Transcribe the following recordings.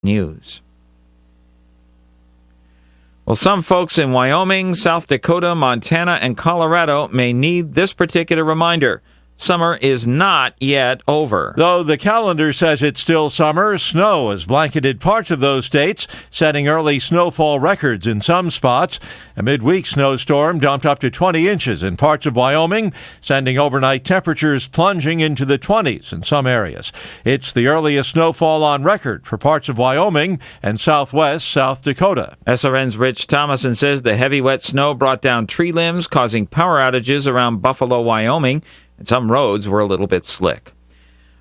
News. Well, some folks in Wyoming, South Dakota, Montana, and Colorado may need this particular reminder. Summer is not yet over. Though the calendar says it's still summer, snow has blanketed parts of those states, setting early snowfall records in some spots. A midweek snowstorm dumped up to 20 inches in parts of Wyoming, sending overnight temperatures plunging into the 20s in some areas. It's the earliest snowfall on record for parts of Wyoming and southwest South Dakota. SRN's Rich Thomason says the heavy wet snow brought down tree limbs, causing power outages around Buffalo, Wyoming, and some roads were a little bit slick.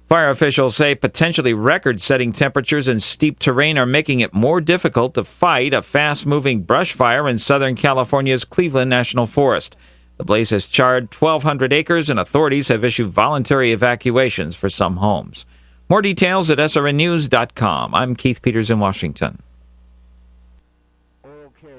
Fire officials say potentially record-setting temperatures and steep terrain are making it more difficult to fight a fast-moving brush fire in Southern California's Cleveland National Forest. The blaze has charred 1,200 acres, and authorities have issued voluntary evacuations for some homes. More details at srnnews.com. I'm Keith Peters in Washington.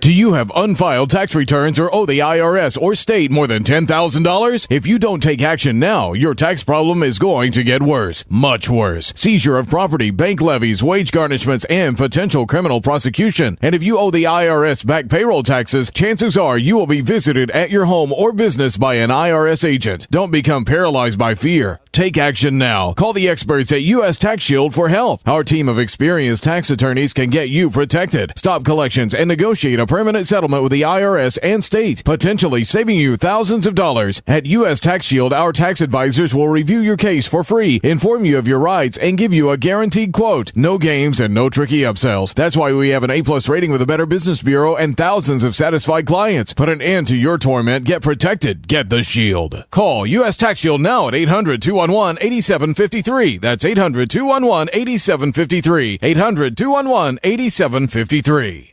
Do you have unfiled tax returns or owe the IRS or state more than $10,000? If you don't take action now, your tax problem is going to get worse, much worse. Seizure of property, bank levies, wage garnishments, and potential criminal prosecution. And if you owe the IRS back payroll taxes, chances are you will be visited at your home or business by an IRS agent. Don't become paralyzed by fear. Take action now. Call the experts at U.S. Tax Shield for help. Our team of experienced tax attorneys can get you protected, stop collections, and negotiate a permanent settlement with the IRS and state, potentially saving you thousands of dollars. At U.S. Tax Shield, our tax advisors will review your case for free, inform you of your rights, and give you a guaranteed quote. No games and no tricky upsells. That's why we have an A+ rating with the Better Business Bureau and thousands of satisfied clients. Put an end to your torment. Get protected. Get the Shield. Call U.S. Tax Shield now at 800-211-8753. That's 800-211-8753. 800-211-8753.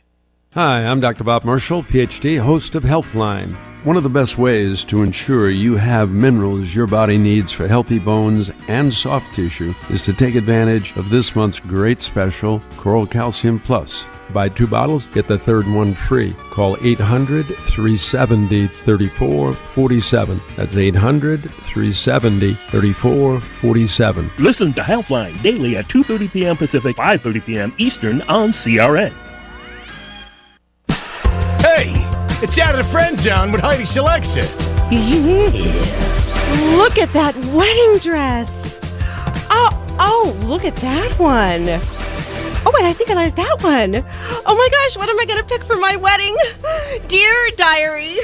Hi, I'm Dr. Bob Marshall, PhD, host of Healthline. One of the best ways to ensure you have minerals your body needs for healthy bones and soft tissue is to take advantage of this month's great special, Coral Calcium Plus. Buy 2 bottles, get the third one free. Call 800-370-3447. That's 800-370-3447. Listen to Healthline daily at 2:30 p.m. Pacific, 5:30 p.m. Eastern on CRN. Hey, it's Out of the Friend Zone with Heidi Selexa. Yeah. Look at that wedding dress. Oh, look at that one. Oh, wait, I think I like that one. Oh my gosh, what am I going to pick for my wedding? Dear Diary,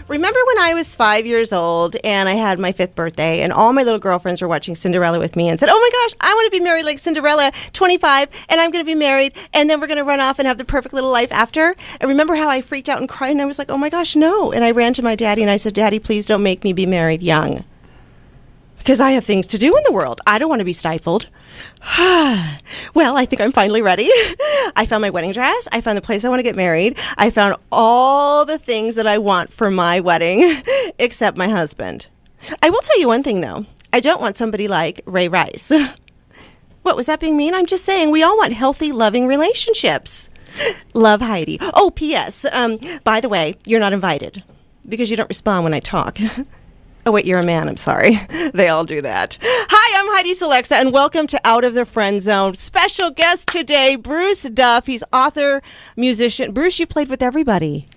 remember when I was 5 years old and I had my 5th birthday and all my little girlfriends were watching Cinderella with me and said, oh my gosh, I want to be married like Cinderella, 25, and I'm going to be married, and then we're going to run off and have the perfect little life after? And remember how I freaked out and cried and I was like, oh my gosh, no. And I ran to my daddy and I said, Daddy, please don't make me be married young. Because I have things to do in the world. I don't want to be stifled. Well, I think I'm finally ready. I found my wedding dress. I found the place I want to get married. I found all the things that I want for my wedding, except my husband. I will tell you one thing, though. I don't want somebody like Ray Rice. What, was that being mean? I'm just saying we all want healthy, loving relationships. Love, Heidi. Oh, P.S. By the way, you're not invited because you don't respond when I talk. Oh, wait, you're a man. I'm sorry. They all do that. Hi, I'm Heidi Selexa, and welcome to Out of the Friend Zone. Special guest today, Bruce Duff. He's author, musician. Bruce, you played with everybody.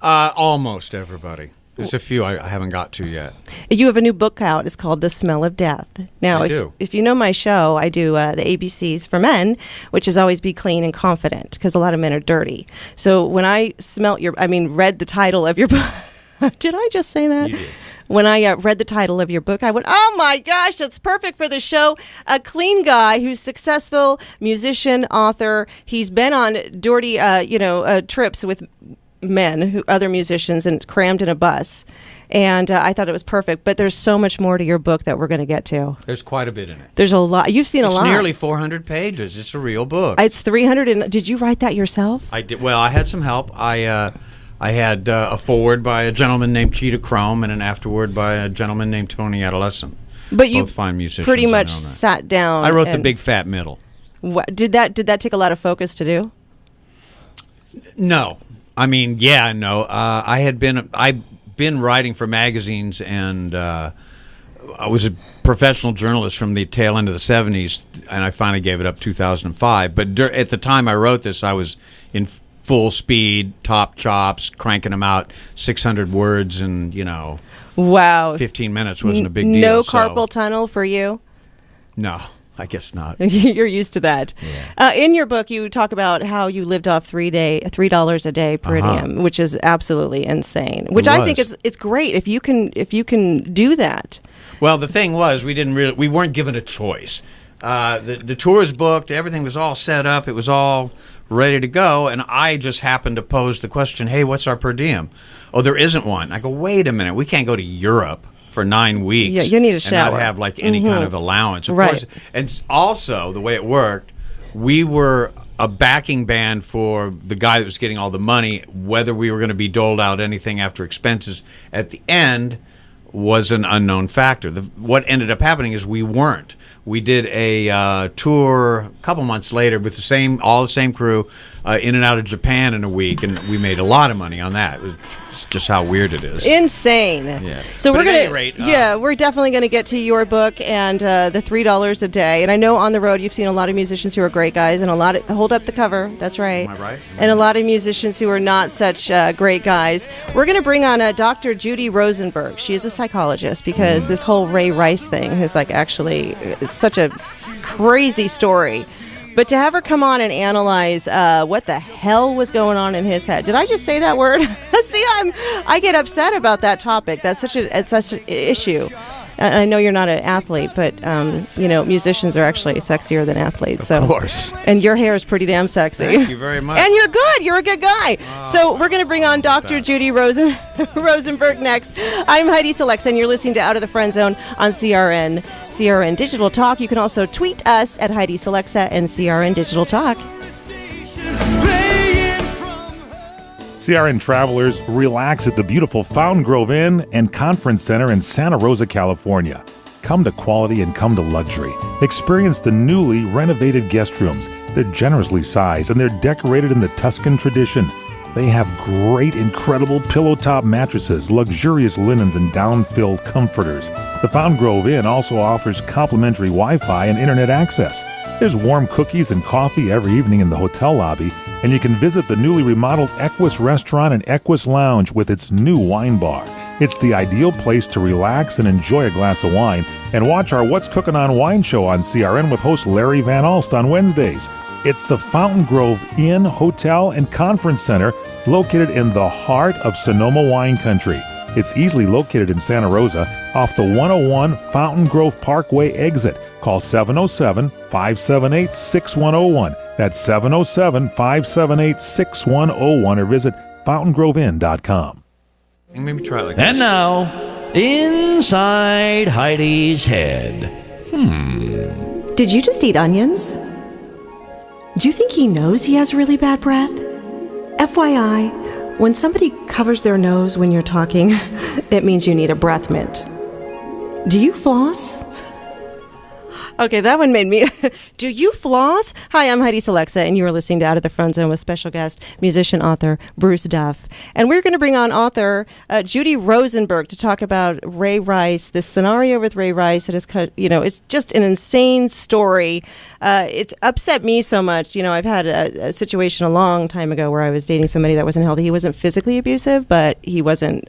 Almost everybody. There's a few I haven't got to yet. You have a new book out. It's called The Smell of Death. Now, if you know my show, I do the ABCs for men, which is always be clean and confident, because a lot of men are dirty. So when I read the title of your book, did I just say that? You did. When I read the title of your book, I went, oh my gosh, that's perfect for the show. A clean guy who's successful, musician, author. He's been on dirty, trips with men, other musicians, and crammed in a bus. And I thought it was perfect. But there's so much more to your book that we're going to get to. There's quite a bit in it. There's a lot. You've seen a lot. It's nearly 400 pages. It's a real book. It's 300. Did you write that yourself? I did. Well, I had some help. I had a foreword by a gentleman named Cheetah Chrome and an afterword by a gentleman named Tony Adolescent. But you both fine musicians. Pretty much sat down. I wrote the big fat middle. Did that take a lot of focus to do? No. I mean, yeah, no. I've been writing for magazines, and I was professional journalist from the tail end of the 70s, and I finally gave it up 2005. But at the time I wrote this, I was in full speed, top chops, cranking them out 600 words and, wow, 15 minutes wasn't a big deal. No carpal tunnel for you? No, I guess not. You're used to that. Yeah. In your book, you talk about how you lived off $3 a day per diem, which is absolutely insane. Which I think it's great if you can do that. Well, the thing was, we weren't given a choice. The tour was booked, everything was all set up, it was all ready to go, and I just happened to pose the question, "Hey, what's our per diem?" "Oh, there isn't one." I go, "Wait a minute, we can't go to Europe for 9 weeks. Yeah, you need a shower. And not have like any kind of allowance." Of right. course. And also, the way it worked, we were a backing band for the guy that was getting all the money. Whether we were going to be doled out anything after expenses at the end was an unknown factor. What ended up happening is we weren't. We did a tour a couple months later with all the same crew, in and out of Japan in a week, and we made a lot of money on that. It's just how weird it is. Insane. Yeah. So but at any rate, we're definitely gonna get to your book and the $3 a day. And I know on the road you've seen a lot of musicians who are great guys, and hold up the cover. That's right. Am I right? And a lot of musicians who are not such great guys. We're gonna bring on Dr. Judy Rosenberg. She is a psychologist, because this whole Ray Rice thing is actually such a crazy story. But to have her come on and analyze what the hell was going on in his head. Did I just say that word? See, I get upset about that topic. That's such an issue. I know you're not an athlete, but musicians are actually sexier than athletes. Of course. And your hair is pretty damn sexy. Thank you very much. And you're good. You're a good guy. So we're going to bring on Dr. Judy Rosenberg next. I'm Heidi Selexa, and you're listening to Out of the Friend Zone on CRN Digital Talk. You can also tweet us at Heidi Selexa and CRN Digital Talk. CRN travelers, relax at the beautiful Fountain Grove Inn and Conference Center in Santa Rosa, California. Come to quality and come to luxury. Experience the newly renovated guest rooms. They're generously sized and they're decorated in the Tuscan tradition. They have great, incredible pillow-top mattresses, luxurious linens, and down-filled comforters. The Fountain Grove Inn also offers complimentary Wi-Fi and internet access. There's warm cookies and coffee every evening in the hotel lobby, and you can visit the newly remodeled Equus Restaurant and Equus Lounge with its new wine bar. It's the ideal place to relax and enjoy a glass of wine and watch our What's Cooking on Wine show on CRN with host Larry Van Alst on Wednesdays. It's the Fountain Grove Inn, Hotel, and Conference Center located in the heart of Sonoma wine country. It's easily located in Santa Rosa off the 101 Fountain Grove Parkway exit. Call 707-578-6101. That's 707-578-6101 or visit fountaingroveinn.com. Maybe try it like And this. now, inside Heidi's head. Did you just eat onions? Do you think he knows he has really bad breath? FYI, when somebody covers their nose when you're talking, it means you need a breath mint. Do you floss? Okay, that one made me... Do you floss? Hi, I'm Heidi Selexa, and you are listening to Out of the Friend Zone with special guest, musician, author, Bruce Duff. And we're going to bring on author Judy Rosenberg to talk about Ray Rice, this scenario with Ray Rice that is, it's just an insane story. It's upset me so much. I've had a situation a long time ago where I was dating somebody that wasn't healthy. He wasn't physically abusive, but he wasn't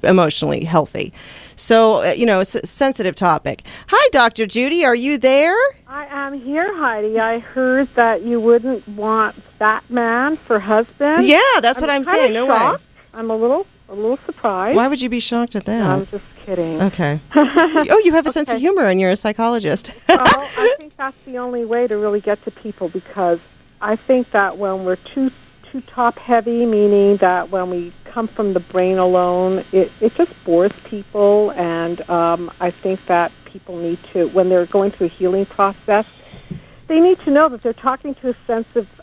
emotionally healthy. So, it's a sensitive topic. Hi, Dr. Judy. Are you there? I am here, Heidi. I heard that you wouldn't want that man for husband. Yeah, that's what I'm saying. No shocked. way. I'm a little surprised. Why would you be shocked at that? I'm just kidding. Okay. Oh, you have a sense of humor and you're a psychologist. Well, I think that's the only way to really get to people, because I think that when we're too top-heavy, meaning that when we come from the brain alone, it just bores people, and I think that people need to, when they're going through a healing process, they need to know that they're talking to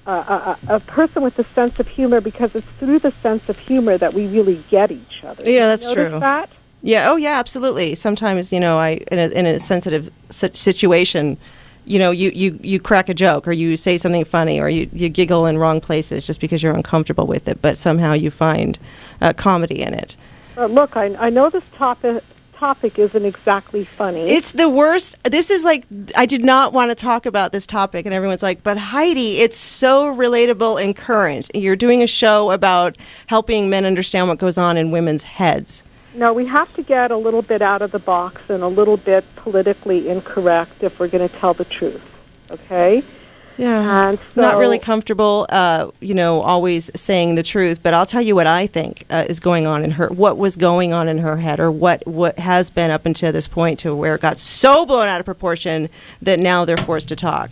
a person with a sense of humor, because it's through the sense of humor that we really get each other. Yeah, that's true. Notice that? Yeah. Oh, yeah. Absolutely. Sometimes, in a sensitive situation, you crack a joke, or you say something funny, or you giggle in wrong places just because you're uncomfortable with it, but somehow you find comedy in it. Look, I know this topic topic isn't exactly funny. It's the worst. This is like, I did not want to talk about this topic, and everyone's like, but Heidi, it's so relatable and current. You're doing a show about helping men understand what goes on in women's heads. No, we have to get a little bit out of the box and a little bit politically incorrect if we're going to tell the truth, okay? Yeah, and so, not really comfortable, always saying the truth. But I'll tell you what I think is going on in her, what was going on in her head, or what has been up until this point, to where it got so blown out of proportion that now they're forced to talk.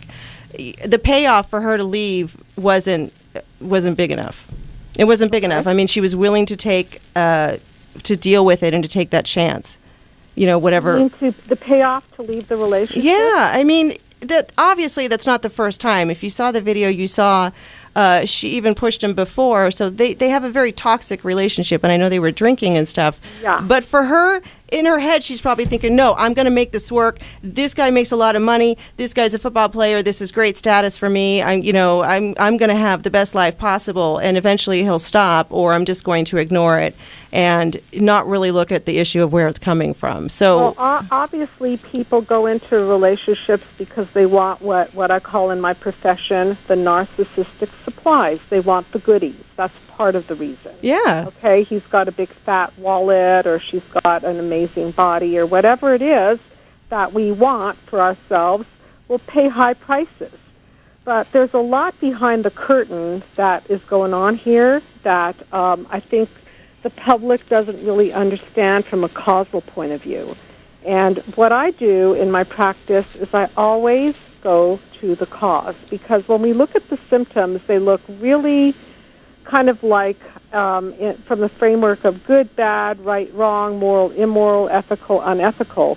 The payoff for her to leave wasn't big enough. It wasn't big enough. I mean, she was willing to take to deal with it and to take that chance. Whatever. You mean the payoff to leave the relationship? Yeah, I mean. That obviously that's not the first time. If you saw the video, you saw she even pushed him before. So they have a very toxic relationship, and I know they were drinking and stuff. Yeah. But for her, in her head, she's probably thinking, no, I'm going to make this work. This guy makes a lot of money. This guy's a football player. This is great status for me. I'm going to have the best life possible, and eventually he'll stop, or I'm just going to ignore it and not really look at the issue of where it's coming from. So, obviously, people go into relationships because they want what I call in my profession the narcissistic supplies. They want the goodies. That's part of the reason. Yeah. Okay, he's got a big fat wallet, or she's got an amazing body, or whatever it is that we want for ourselves. We'll pay high prices. But there's a lot behind the curtain that is going on here that I think the public doesn't really understand from a causal point of view. And what I do in my practice is I always go to the cause, because when we look at the symptoms, they look really kind of like from the framework of good, bad, right, wrong, moral, immoral, ethical, unethical.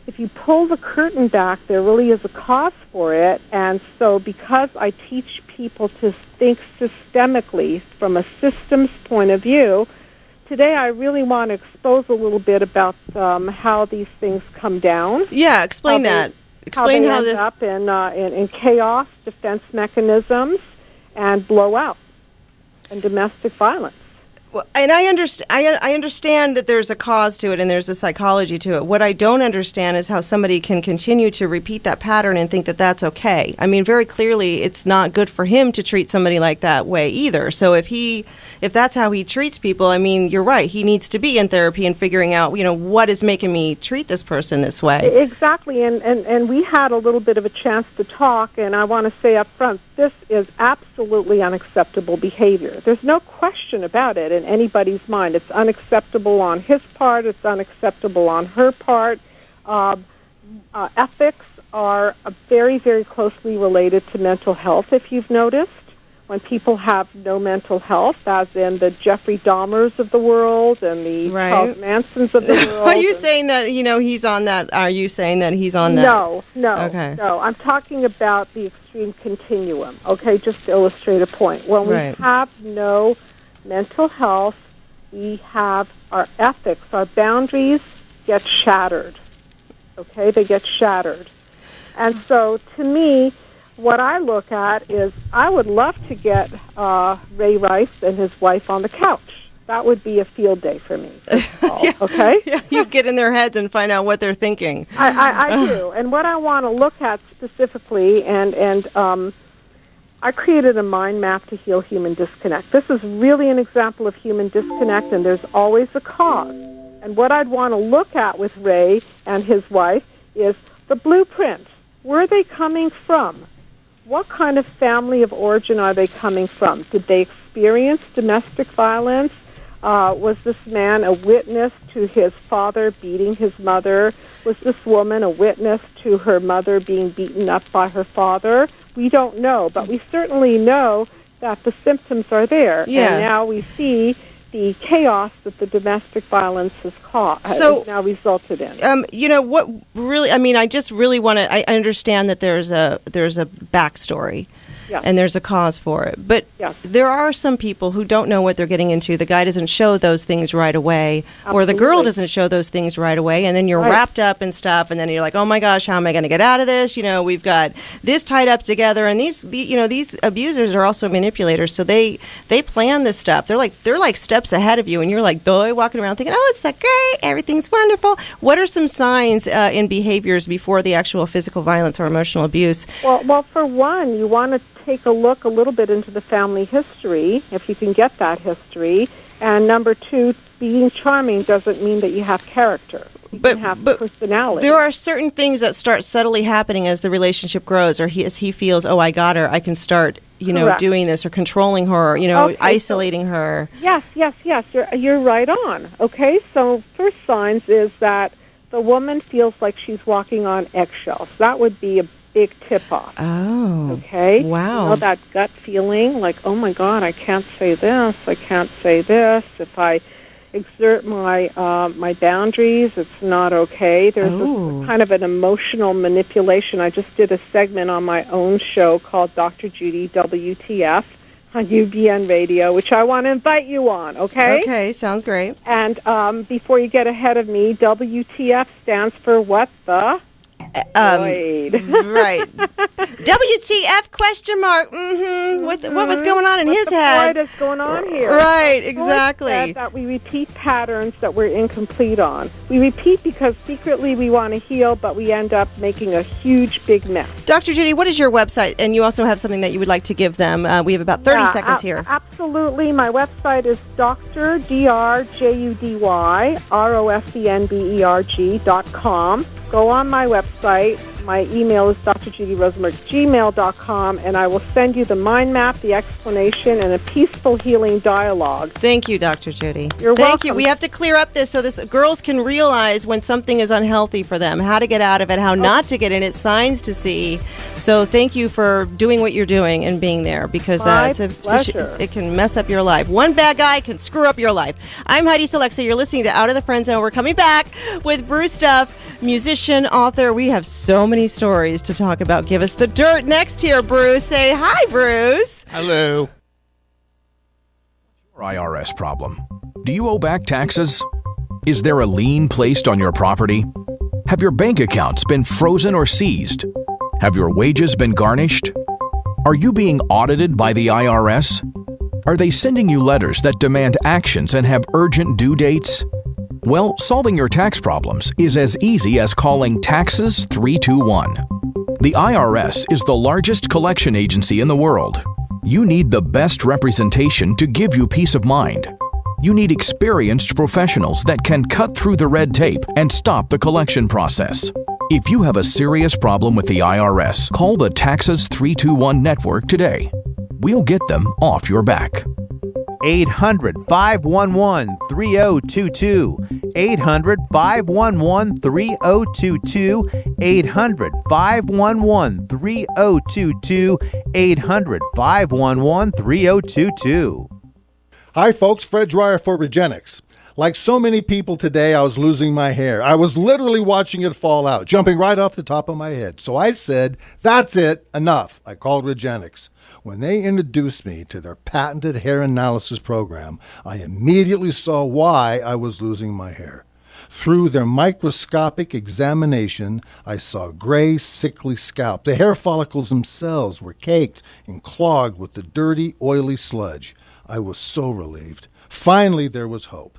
If you pull the curtain back, there really is a cause for it. And so because I teach people to think systemically from a systems point of view, today I really want to expose a little bit about how these things come down. Yeah, explain that. Explain how this up in chaos, defense mechanisms, and blowout and domestic violence. Well, and I understand that there's a cause to it and there's a psychology to it. What I don't understand is how somebody can continue to repeat that pattern and think that that's okay. I mean, very clearly, it's not good for him to treat somebody like that way either. So if that's how he treats people, I mean, you're right. He needs to be in therapy and figuring out, what is making me treat this person this way. Exactly. And we had a little bit of a chance to talk, and I want to say up front, this is absolutely unacceptable behavior. There's no question about it in anybody's mind. It's unacceptable on his part. It's unacceptable on her part. Ethics are very, very closely related to mental health, if you've noticed. When people have no mental health, as in the Jeffrey Dahmers of the world and the Charles Mansons of the world. Are you saying that, he's on that? Are you saying that he's on that? No. Okay. No, I'm talking about the extreme continuum, okay, just to illustrate a point. When we have no mental health, we have our ethics, our boundaries get shattered, okay? They get shattered. And so, to me, what I look at is I would love to get Ray Rice and his wife on the couch. That would be a field day for me, okay? Yeah, you get in their heads and find out what they're thinking. I do. And what I want to look at specifically, and I created a mind map to heal human disconnect. This is really an example of human disconnect, and there's always a cause. And what I'd want to look at with Ray and his wife is the blueprint. Where are they coming from? What kind of family of origin are they coming from? Did they experience domestic violence? Was this man a witness to his father beating his mother? Was this woman a witness to her mother being beaten up by her father? We don't know, but we certainly know that the symptoms are there. Yeah. And now we see the chaos that the domestic violence has now resulted in. What really? I mean, I just really want to. I understand that there's a backstory, Yes. and there's a cause for it. But Yes. there are some people who don't know what they're getting into. The guy doesn't show those things right away, or the girl Absolutely. doesn't show those things right away, and then you're Right. wrapped up in stuff, and then you're like, oh my gosh, how am I going to get out of this? We've got this tied up together, and these abusers are also manipulators, so they plan this stuff. They're like steps ahead of you, and you're like walking around thinking, oh, it's so great, everything's wonderful. What are some signs in behaviors before the actual physical violence or emotional abuse? Well, for one, you want to take a look a little bit into the family history, if you can get that history. And number two, being charming doesn't mean that you have character. You can have personality. There are certain things that start subtly happening as the relationship grows, or as he feels, oh, I got her, I can start, Correct. doing this, or controlling her, Okay, isolating her. Yes. You're right on. Okay, so first signs is that the woman feels like she's walking on eggshells. That would be a big tip-off. Oh. Okay? Wow. That gut feeling, like, oh my God, I can't say this, I can't say this. If I exert my my boundaries, it's not okay. There's this kind of an emotional manipulation. I just did a segment on my own show called Dr. Judy WTF on UBN Radio, which I want to invite you on, okay? Okay, sounds great. And before you get ahead of me, WTF stands for what the? Right. WTF question mark. Mm-hmm. What was going on in his head? What is going on here? Right, So exactly. Freud said that we repeat patterns that we're incomplete on. We repeat because secretly we want to heal, but we end up making a huge, big mess. Dr. Judy, what is your website? And you also have something that you would like to give them. We have about 30 seconds here. Absolutely. My website is drjudyRossenberg.com. Go on my website. My email is drjudyrosenberg@gmail.com, and I will send you the mind map, the explanation, and a peaceful healing dialogue. Thank you, Dr. Judy. You're Thank welcome. you. We have to clear up this so girls can realize when something is unhealthy for them, how to get out of it, how not to get in it, signs to see. So thank you for doing what you're doing and being there, because My pleasure. It can mess up your life. One bad guy can screw up your life. I'm Heidi Selexa. You're listening to Out of the Friend Zone. We're coming back with Bruce Duff, musician, author. We have so many stories to talk about. Give us the dirt next here, Bruce. Say hi, Bruce. Hello. Your IRS problem. Do you owe back taxes? Is there a lien placed on your property? Have your bank accounts been frozen or seized? Have your wages been garnished? Are you being audited by the IRS? Are they sending you letters that demand actions and have urgent due dates? Well, solving your tax problems is as easy as calling Taxes 321. The IRS is the largest collection agency in the world. You need the best representation to give you peace of mind. You need experienced professionals that can cut through the red tape and stop the collection process. If you have a serious problem with the IRS, call the Taxes 321 network today. We'll get them off your back. 800-511-3022. 800-511-3022. 800-511-3022. 800-511-3022. Hi, folks. Fred Dreyer for Regenix. Like so many people today, I was losing my hair. I was literally watching it fall out, jumping right off the top of my head. So I said, that's it, enough. I called Regenix. When they introduced me to their patented hair analysis program, I immediately saw why I was losing my hair. Through their microscopic examination, I saw gray, sickly scalp. The hair follicles themselves were caked and clogged with the dirty, oily sludge. I was so relieved. Finally, there was hope.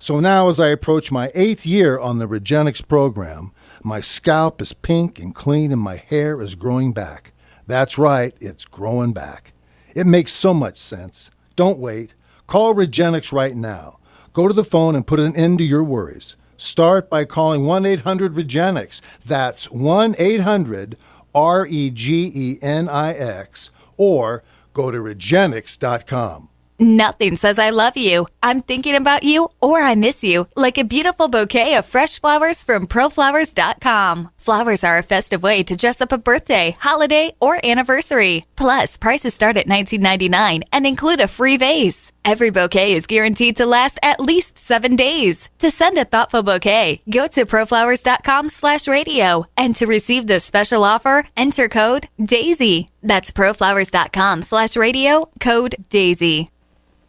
So now, as I approach my 8th year on the Regenix program, my scalp is pink and clean and my hair is growing back. That's right, it's growing back. It makes so much sense. Don't wait. Call Regenix right now. Go to the phone and put an end to your worries. Start by calling 1-800-REGENIX. That's 1-800-REGENIX. Or go to Regenix.com. Nothing says I love you, I'm thinking about you, or I miss you, like a beautiful bouquet of fresh flowers from ProFlowers.com. Flowers are a festive way to dress up a birthday, holiday, or anniversary. Plus, prices start at $19.99 and include a free vase. Every bouquet is guaranteed to last at least 7 days. To send a thoughtful bouquet, go to ProFlowers.com/radio. And to receive this special offer, enter code DAISY. That's proflowers.com/radio, code DAISY.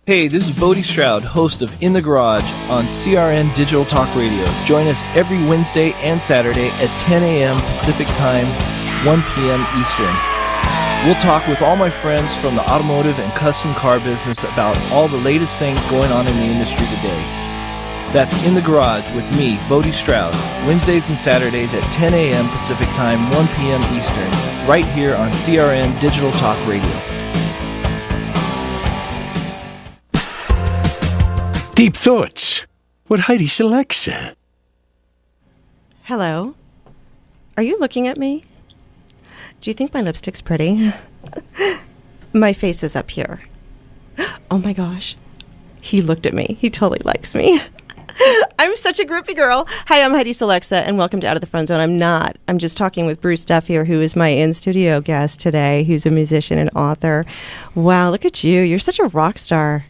Hey, this is Bodie Stroud, host of In the Garage on CRN Digital Talk Radio. Join us every Wednesday and Saturday at 10 a.m. Pacific Time, 1 p.m. Eastern. We'll talk with all my friends from the automotive and custom car business about all the latest things going on in the industry today. That's In the Garage with me, Bodie Stroud, Wednesdays and Saturdays at 10 a.m. Pacific Time, 1 p.m. Eastern, right here on CRN Digital Talk Radio. Deep Thoughts with Heidi Selexa. Hello. Are you looking at me? Do you think my lipstick's pretty? My face is up here. Oh my gosh. He looked at me. He totally likes me. I'm such a groupie girl. Hi, I'm Heidi Selexa, and welcome to Out of the Friend Zone. I'm not. I'm just talking with Bruce Duff here, who is my in-studio guest today, who's a musician and author. Wow, look at you. You're such a rock star.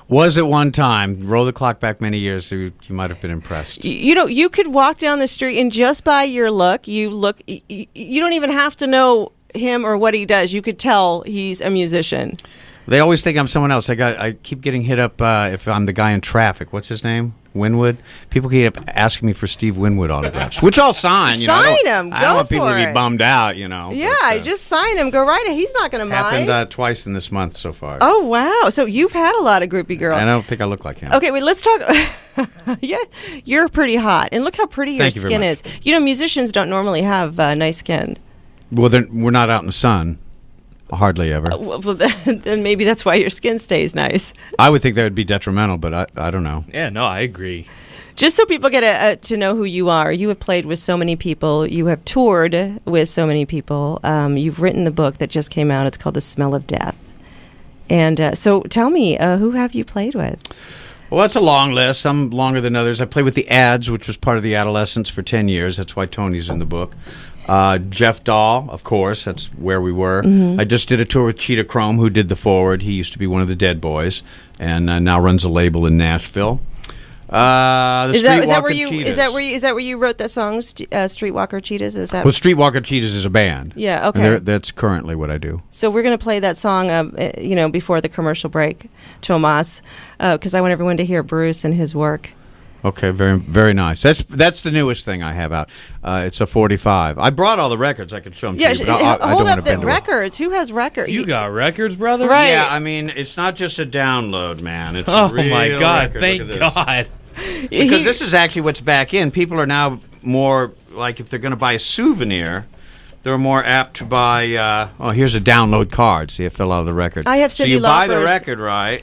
Was at one time. Roll the clock back many years, so you might have been impressed. You know, you could walk down the street and just by your look, you don't even have to know him or what he does. You could tell he's a musician. They always think I'm someone else. I keep getting hit up if I'm the guy in Traffic. What's his name? Winwood. People keep asking me for Steve Winwood autographs, which I'll sign. Sign him. I don't want Go people for to be it. bummed out, you know. Yeah, but, just sign him. Go right ahead. He's not going to mind. happened twice in this month so far. Oh, wow. So you've had a lot of groupie girls. I don't think I look like him. Okay, wait, let's talk. Yeah, you're pretty hot. And look how pretty your Thank you very skin much. is. You know, musicians don't normally have nice skin. Well, then we're not out in the sun. Hardly ever. Well, then maybe that's why your skin stays nice. I would think that would be detrimental, but I don't know. Yeah, no, I agree. Just so people get to know who you are, you have played with so many people. You have toured with so many people. You've written the book that just came out. It's called The Smell of Death. And so tell me, who have you played with? Well, that's a long list. Some longer than others. I played with the Ads, which was part of the Adolescents for 10 years. That's why Tony's in the book. Jeff Dahl, of course. That's where we were. Mm-hmm. I just did a tour with Cheetah Chrome, who did the forward. He used to be one of the Dead Boys, and now runs a label in Nashville. Is that where you wrote that song, Streetwalker Cheetahs? Is that? Well, Streetwalker Cheetahs is a band. Yeah. Okay. And that's currently what I do. So we're going to play that song, before the commercial break, Tomas, because I want everyone to hear Bruce and his work. Okay, very, very nice. That's the newest thing I have out. It's a 45. I brought all the records. I could show them to you, but I don't hold want up to the bend records. Who has records? You got records, brother? Right. Yeah, I mean, it's not just a download, man. It's Oh a real my God! record. Thank Look at this. God. Because this is actually what's back in. People are now more like, if they're going to buy a souvenir, they're more apt to buy. Here's a download card. See, it fell out of the record. I have so Cyndi you buy the Lauper's- record, right?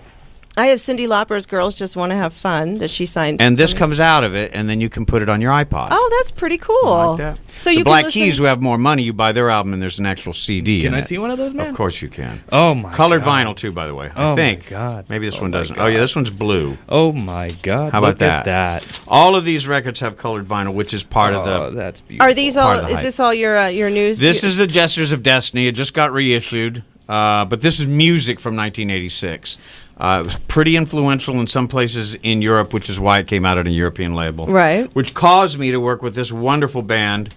I have Cyndi Lauper's "Girls Just Want to Have Fun" that she signed. And this for me. comes out of it, and then you can put it on your iPod. Oh, that's pretty cool. Like that. So the you Black can listen. Keys, who have more money, you buy their album, and there's an actual CD. Can in I it. see one of those, man? Of course you can. Oh my Colored God. vinyl too, by the way. Oh I think. my God. Maybe this Oh one my doesn't. God. Oh yeah, this one's blue. Oh my God! How about Look that? at that. All of these records have colored vinyl, which is part of the. That's beautiful. Are these all? Is this all your news? This is the Jesters of Destiny. It just got reissued, but this is music from 1986. It was pretty influential in some places in Europe, which is why it came out on a European label. Right. Which caused me to work with this wonderful band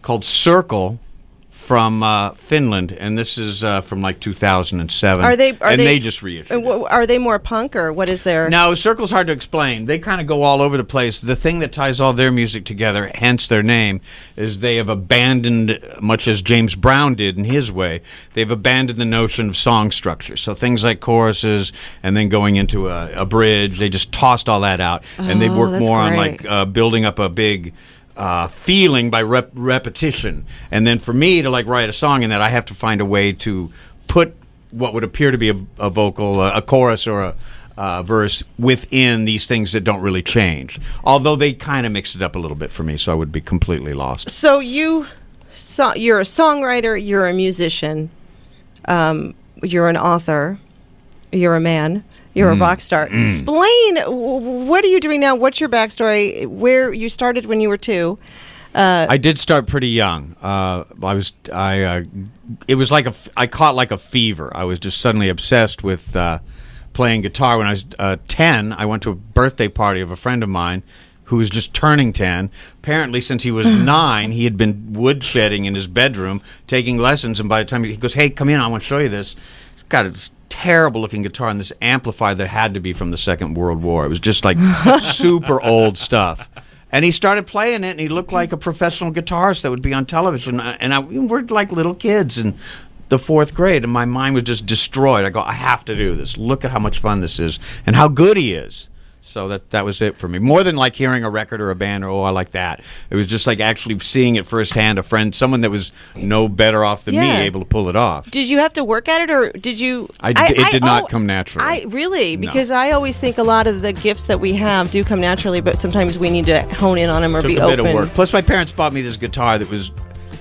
called Circle from Finland, and this is from like 2007. Are they? And they just reissued. Are they more punk or what is their? No, Circle's hard to explain. They kind of go all over the place. The thing that ties all their music together, hence their name, is they have abandoned, much as James Brown did in his way, they've abandoned the notion of song structure. So things like choruses and then going into a bridge, they just tossed all that out. And they work that's more on great. like building up a big feeling by repetition. And then for me to like write a song in that, I have to find a way to put what would appear to be a vocal, a chorus or a verse within these things that don't really change. Although they kind of mix it up a little bit for me, so I would be completely lost. So you're a songwriter. You're a musician. You're an author. You're a man. You're a rock star. Explain, what are you doing now? What's your backstory? Where you started when you were 2? I did start pretty young. It was like I caught like a fever. I was just suddenly obsessed with playing guitar. When I was 10, I went to a birthday party of a friend of mine who was just turning 10. Apparently, since he was 9, he had been woodshedding in his bedroom, taking lessons. And by the time he goes, hey, come in, I want to show you this. He's got this terrible-looking guitar and this amplifier that had to be from the Second World War. It was just like super old stuff. And he started playing it, and he looked like a professional guitarist that would be on television. And we're like little kids in the 4th grade, and my mind was just destroyed. I go, I have to do this. Look at how much fun this is and how good he is. So that was it for me. More than like hearing a record or a band or, I like that. It was just like actually seeing it firsthand, a friend, someone that was no better off than me, able to pull it off. Did you have to work at it, or did you? It did not come naturally. Really? No. Because I always think a lot of the gifts that we have do come naturally, but sometimes we need to hone in on them or Took be a open. bit of work. Plus, my parents bought me this guitar that was...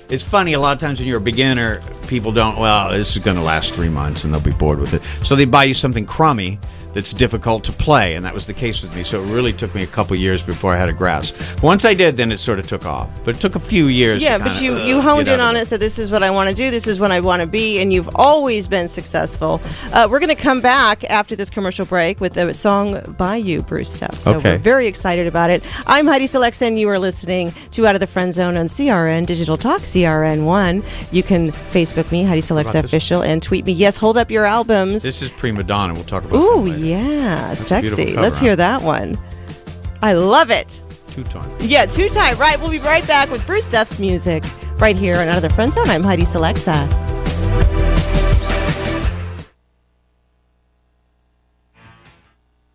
It's funny, a lot of times when you're a beginner, people don't, well, this is going to last 3 months and they'll be bored with it. So they buy you something crummy that's difficult to play, and that was the case with me. So it really took me a couple years before I had a grasp. Once I did, then it sort of took off. But it took a few years. Yeah, to but kinda, you honed get in out on of it, said this is what I want to do, this is what I want to be, and you've always been successful. We're going to come back after this commercial break with a song by you, Bruce Stuff. So Okay. we're very excited about it. I'm Heidi Selexa, and you are listening to Out of the Friend Zone on CRN Digital Talk, CRN1. You can Facebook me, Heidi Selexa Official, and tweet me. Yes, hold up your albums. This is Prima Donna. We'll talk about Ooh, that later. yeah, That's a sexy. beautiful cover, Let's huh? hear that one. I love it. Two-tone. Yeah, 2-time. Right, we'll be right back with Bruce Duff's music right here on Another Friend Zone. I'm Heidi Selexa.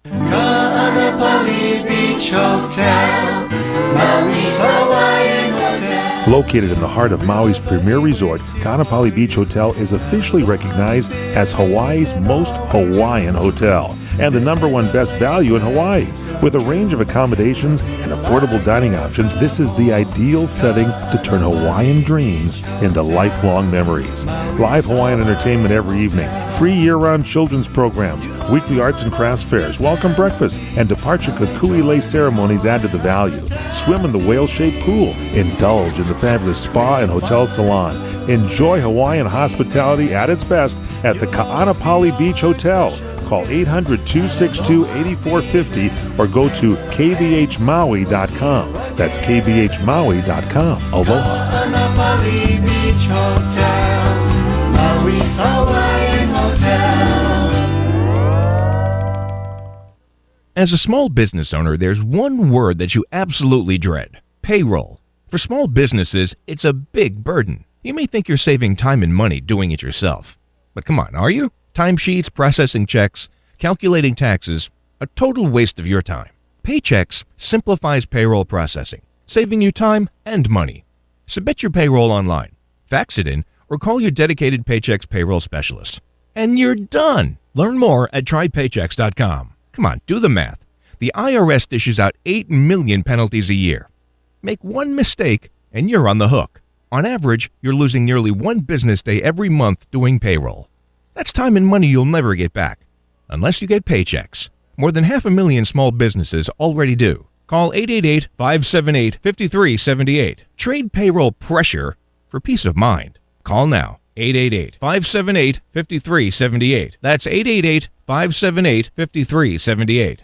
Kaanapali Beach Hotel, Maui's Hawaiian Hotel. Located in the heart of Maui's premier resort, Kaanapali Beach Hotel is officially recognized as Hawaii's most Hawaiian hotel and the #1 best value in Hawaii. With a range of accommodations and affordable dining options, this is the ideal setting to turn Hawaiian dreams into lifelong memories. Live Hawaiian entertainment every evening, free year-round children's programs, weekly arts and crafts fairs, welcome breakfast, and departure kukui'lei ceremonies add to the value. Swim in the whale-shaped pool, indulge in the fabulous spa and hotel salon. Enjoy Hawaiian hospitality at its best at the Kaanapali Beach Hotel. Call 800-262-8450 or go to kbhmaui.com. That's kbhmaui.com. Aloha. Kaanapali Beach Hotel, Maui's Hawaiian Hotel. As a small business owner, there's one word that you absolutely dread: payroll. For small businesses, it's a big burden. You may think you're saving time and money doing it yourself. But come on, are you? Timesheets, processing checks, calculating taxes, a total waste of your time. Paychex simplifies payroll processing, saving you time and money. Submit your payroll online, fax it in, or call your dedicated Paychex payroll specialist. And you're done. Learn more at trypaychex.com. Come on, do the math. The IRS dishes out 8 million penalties a year. Make one mistake and you're on the hook. On average, you're losing nearly 1 business day every month doing payroll. That's time and money you'll never get back, unless you get Paychex. More than 500,000 small businesses already do. Call 888-578-5378. Trade payroll pressure for peace of mind. Call now. 888-578-5378. That's 888-578-5378.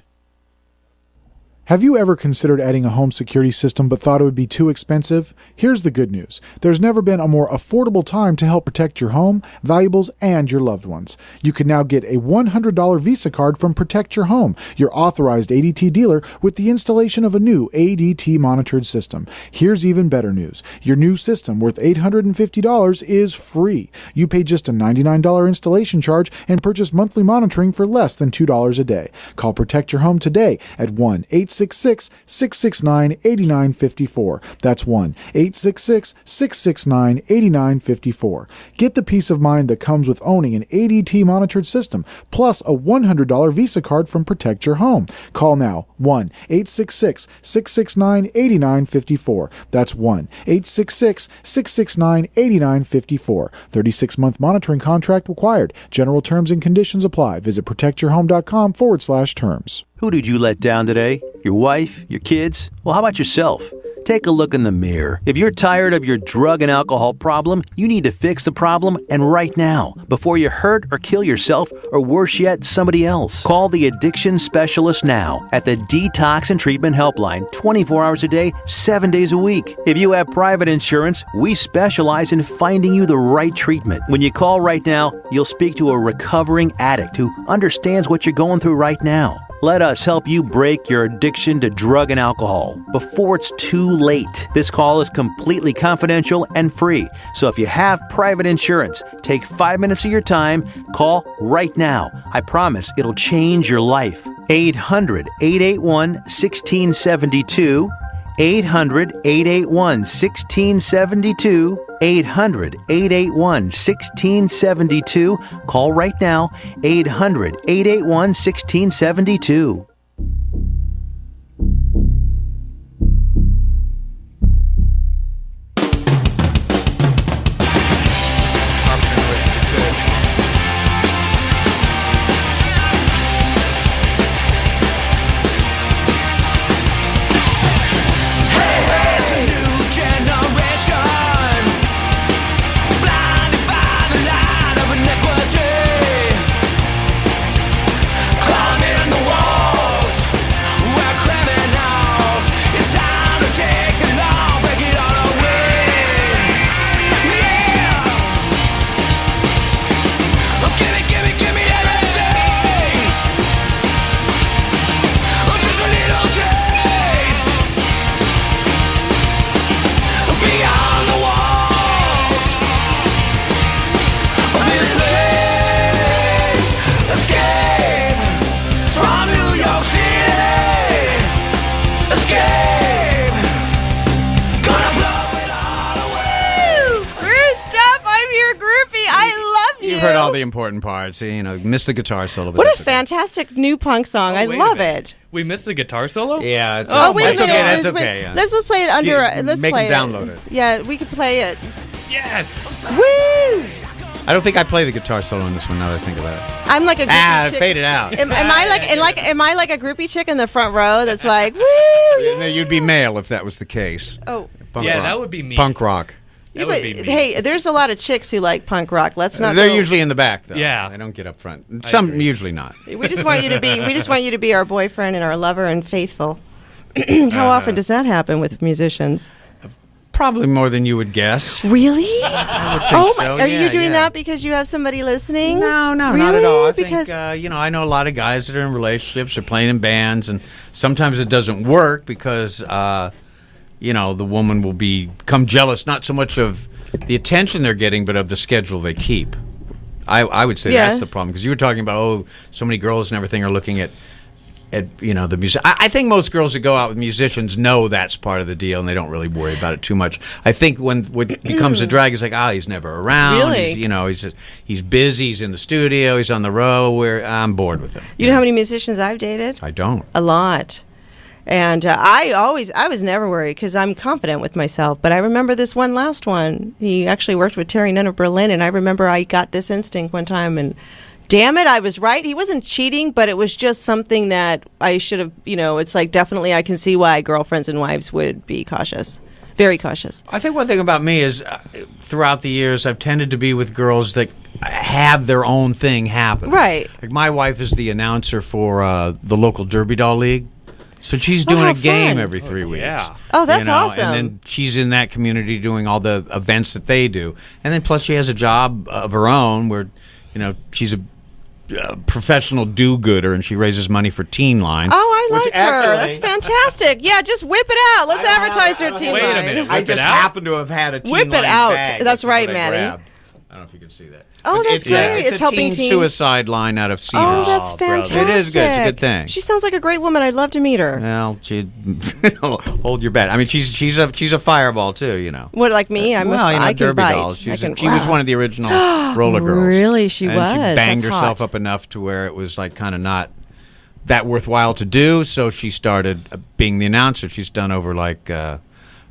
Have you ever considered adding a home security system but thought it would be too expensive? Here's the good news. There's never been a more affordable time to help protect your home, valuables, and your loved ones. You can now get a $100 Visa card from Protect Your Home, your authorized ADT dealer, with the installation of a new ADT monitored system. Here's even better news. Your new system, worth $850, is free. You pay just a $99 installation charge and purchase monthly monitoring for less than $2 a day. Call Protect Your Home today at 1-866-669-8954. That's 1-866-669-8954. Get the peace of mind that comes with owning an ADT monitored system, plus a $100 Visa card from Protect Your Home. Call now, 1-866-669-8954. That's 1-866-669-8954. 36-month monitoring contract required. General terms and conditions apply. Visit protectyourhome.com/terms. Who did you let down today? Your wife? Your kids? Well, how about yourself? take a look in the mirror. If you're tired of your drug and alcohol problem, you need to fix the problem, and right now, before you hurt or kill yourself, or worse yet, somebody else. Call the addiction specialist now at the Detox and Treatment Helpline, 24 hours a day, 7 days a week. If you have private insurance, we specialize in finding you the right treatment. When you call right now, you'll speak to a recovering addict who understands what you're going through right now. Let us help you break your addiction to drug and alcohol before it's too late. This call is completely confidential and free. So if you have private insurance, take 5 minutes of your time. Call right now. I promise it'll change your life. 800-881-1672. 800-881-1672. 800-881-1672. Call right now. 800-881-1672. You've heard all the important parts. You know, missed the guitar solo. What a fantastic new punk song. I love it. We missed the guitar solo? Yeah. Wait that's a minute. okay. That's okay. Yeah. Let's play it under. Let's Make play them download it. Yeah, we could play it. Yes. Woo! I don't think I play the guitar solo on this one. Now that I think about it. I'm like a groupie chick. Fade it out. Am I like a groupie chick in the front row that's like, woo? No, you'd be male if that was the case. Oh. Punk Yeah, rock. that would be me. Punk rock. That would be me. Hey, there's a lot of chicks who like punk rock. Let's not. They're go. usually in the back, though. Yeah. They don't get up front. Some usually not. We just want you to be. We just want you to be our boyfriend and our lover and faithful. How often does that happen with musicians? Probably more than you would guess. Really? I would think so. Are Yeah, you doing yeah. that because you have somebody listening? No, really? not at all. I because think, I know a lot of guys that are in relationships or playing in bands, and sometimes it doesn't work because, the woman will become jealous, not so much of the attention they're getting, but of the schedule they keep. I would say that's the problem, because you were talking about, so many girls and everything are looking at the music. I think most girls that go out with musicians know that's part of the deal, and they don't really worry about it too much. I think what becomes a drag is like, he's never around. Really? He's busy. He's in the studio. He's on the road. I'm bored with him. You know how many musicians I've dated? I don't. A lot. And I was never worried because I'm confident with myself. But I remember this last one. He actually worked with Terry Nunn of Berlin, and I remember I got this instinct one time, and damn it, I was right. He wasn't cheating, but it was just something that I should have, it's like definitely I can see why girlfriends and wives would be cautious. Very cautious. I think one thing about me is throughout the years, I've tended to be with girls that have their own thing happen. Right. Like my wife is the announcer for the local Derby Doll League. So she's doing a game every 3 weeks. Yeah. Oh, that's awesome. And then she's in that community doing all the events that they do. And then plus she has a job of her own where, she's a professional do-gooder, and she raises money for Teen Line. Oh, I like her. actually- That's fantastic. Yeah, just whip it out. Let's advertise her Teen Wait a Line. minute. I just happen to have had a Teen Whip it Line out. bag. That's right, what I Maddie. grabbed. I don't know if you can see that. Oh, But that's great. It's It's a helping teen teens. suicide line out of Cedars. Oh, that's brother. fantastic. It is good. It's a good thing. She sounds like a great woman. I'd love to meet her. Well, hold your bet. I mean, she's a fireball too. What, like me? I can Derby bite. Doll. She I was, can, she was one of the original roller girls. Really? She and was. She banged That's herself hot. up enough to where it was like kind of not that worthwhile to do. So she started being the announcer. She's done over like.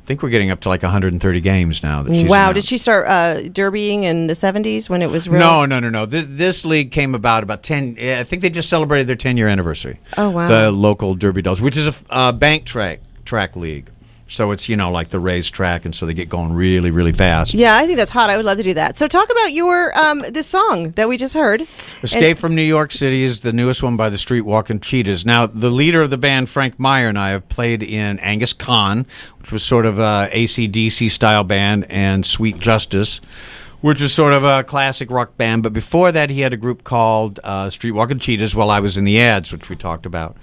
I think we're getting up to like 130 games now. That she's Wow. announced. Did she start derbying in the 70s when it was real? No. This league came about 10. I think they just celebrated their 10-year anniversary. Oh, wow. The local Derby Dolls, which is a bank track league. So it's, like the racetrack, and so they get going really, really fast. Yeah, I think that's hot. I would love to do that. So talk about your this song that we just heard. Escape from New York City is the newest one by the Street Walking Cheetahs. Now, the leader of the band, Frank Meyer, and I have played in Angus Khan, which was sort of a AC/DC style band, and Sweet Justice, which is sort of a classic rock band. But before that, he had a group called Street Walking Cheetahs while I was in the ads, which we talked about.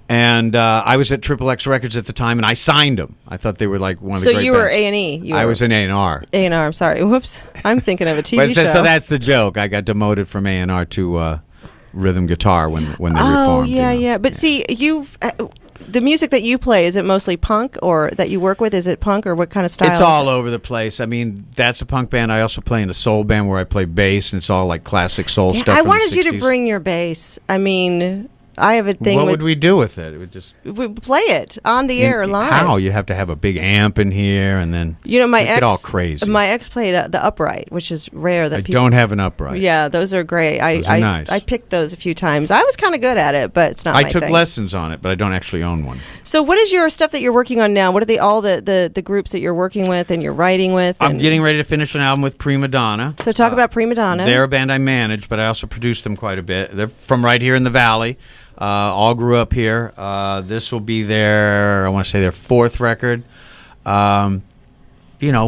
And I was at Triple X Records at the time, and I signed them. I thought they were like one of the great So you bands. were A&E. I was an A&R. A&R, I'm sorry. Whoops. I'm thinking of a TV show. So that's the joke. I got demoted from A&R to rhythm guitar when they reformed. Oh, yeah. But see, you've... the music that you play, is it mostly punk, or that you work with? Is it punk, or what kind of style? It's all over the place. I mean, that's a punk band. I also play in a soul band where I play bass, and it's all like classic soul stuff. I from wanted the you to 60s. bring your bass. I mean, I have a thing What with... would we do with it? It would just... We play it on the air live. How? You have to have a big amp in here, and then my get all crazy. My ex played the upright, which is rare. That I people don't have an upright. Yeah, those are great. Those are nice. I picked those a few times. I was kind of good at it, but it's not I my took thing. lessons on it, but I don't actually own one. So what is your stuff that you're working on now? What are the groups that you're working with and you're writing with? I'm getting ready to finish an album with Prima Donna. So talk about Prima Donna. They're a band I manage, but I also produce them quite a bit. They're from right here in the Valley. All grew up here. This will be their 4th record.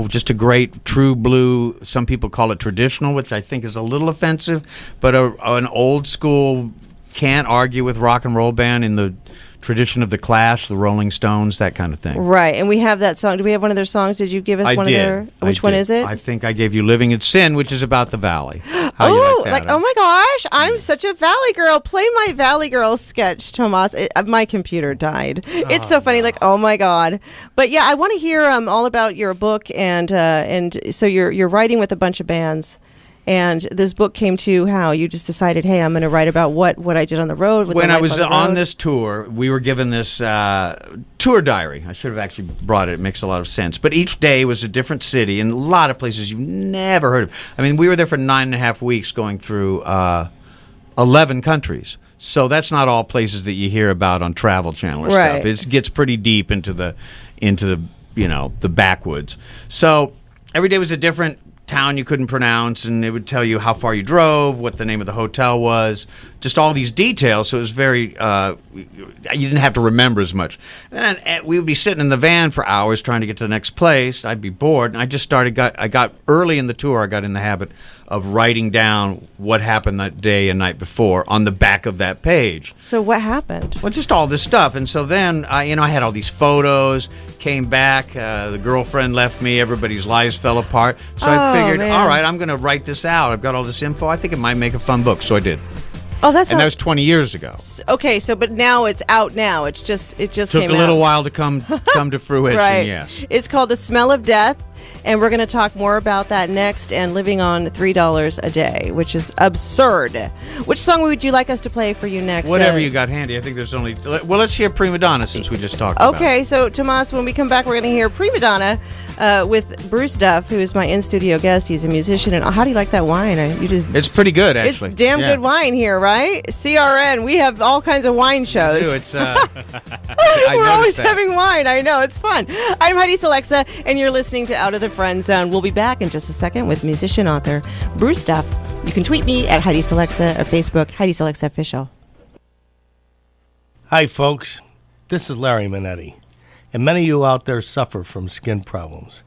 Just a great true blue. Some people call it traditional, which I think is a little offensive, but an old school, can't argue with rock and roll band in the tradition of the Clash, the Rolling Stones, that kind of thing. Right, and we have that song. Do we have one of their songs? Did you give us one of their? Which one is it? I think I gave you "Living in Sin," which is about the Valley. How you Oh, like that? oh my gosh! I'm such a Valley girl. Play my Valley Girl sketch, Tomas. My computer died. It's so funny. Like, oh my god! But yeah, I want to hear all about your book, and so you're writing with a bunch of bands. And this book came to how you just decided, hey, I'm going to write about what I did on the road. When I was on this tour, we were given this tour diary. I should have actually brought it. It makes a lot of sense. But each day was a different city and a lot of places you've never heard of. I mean, we were there for 9.5 weeks going through 11 countries. So that's not all places that you hear about on Travel Channel or stuff. It gets pretty deep into the the backwoods. So every day was a different town you couldn't pronounce, and it would tell you how far you drove, what the name of the hotel was, just all these details. So it was very you didn't have to remember as much. And then we would be sitting in the van for hours trying to get to the next place. I'd be bored, and I just I got early in the tour, I got in the habit of writing down what happened that day and night before on the back of that page. So what happened? Well, just all this stuff. And so then I had all these photos, came back, the girlfriend left me, everybody's lives fell apart. So I figured, all right, I'm going to write this out. I've got all this info. I think it might make a fun book. So I did. Oh, that was 20 years ago. Okay, so but now it's out now. It just Took came a little out. while to come to fruition, Right. yes. It's called The Smell of Death, and we're going to talk more about that next, and living on $3 a day, which is absurd. Which song would you like us to play for you next? Whatever you got handy. I think there's only... Well, let's hear Prima Donna since we just talked about it. Okay, so Tomas, when we come back, we're going to hear Prima Donna with Bruce Duff, who is my in-studio guest. He's a musician, and how do you like that wine? It's pretty good, actually. It's damn good wine here, right? CRN, we have all kinds of wine shows. We do. It's, We're always having wine. I know, it's fun. I'm Heidi Selexa, and you're listening to Out of the Friend Zone. We'll be back in just a second with musician author Bruce Duff. You can tweet me at Heidi Selexa or Facebook, Heidi Selexa Official. Hi, folks. This is Larry Minetti. And many of you out there suffer from skin problems.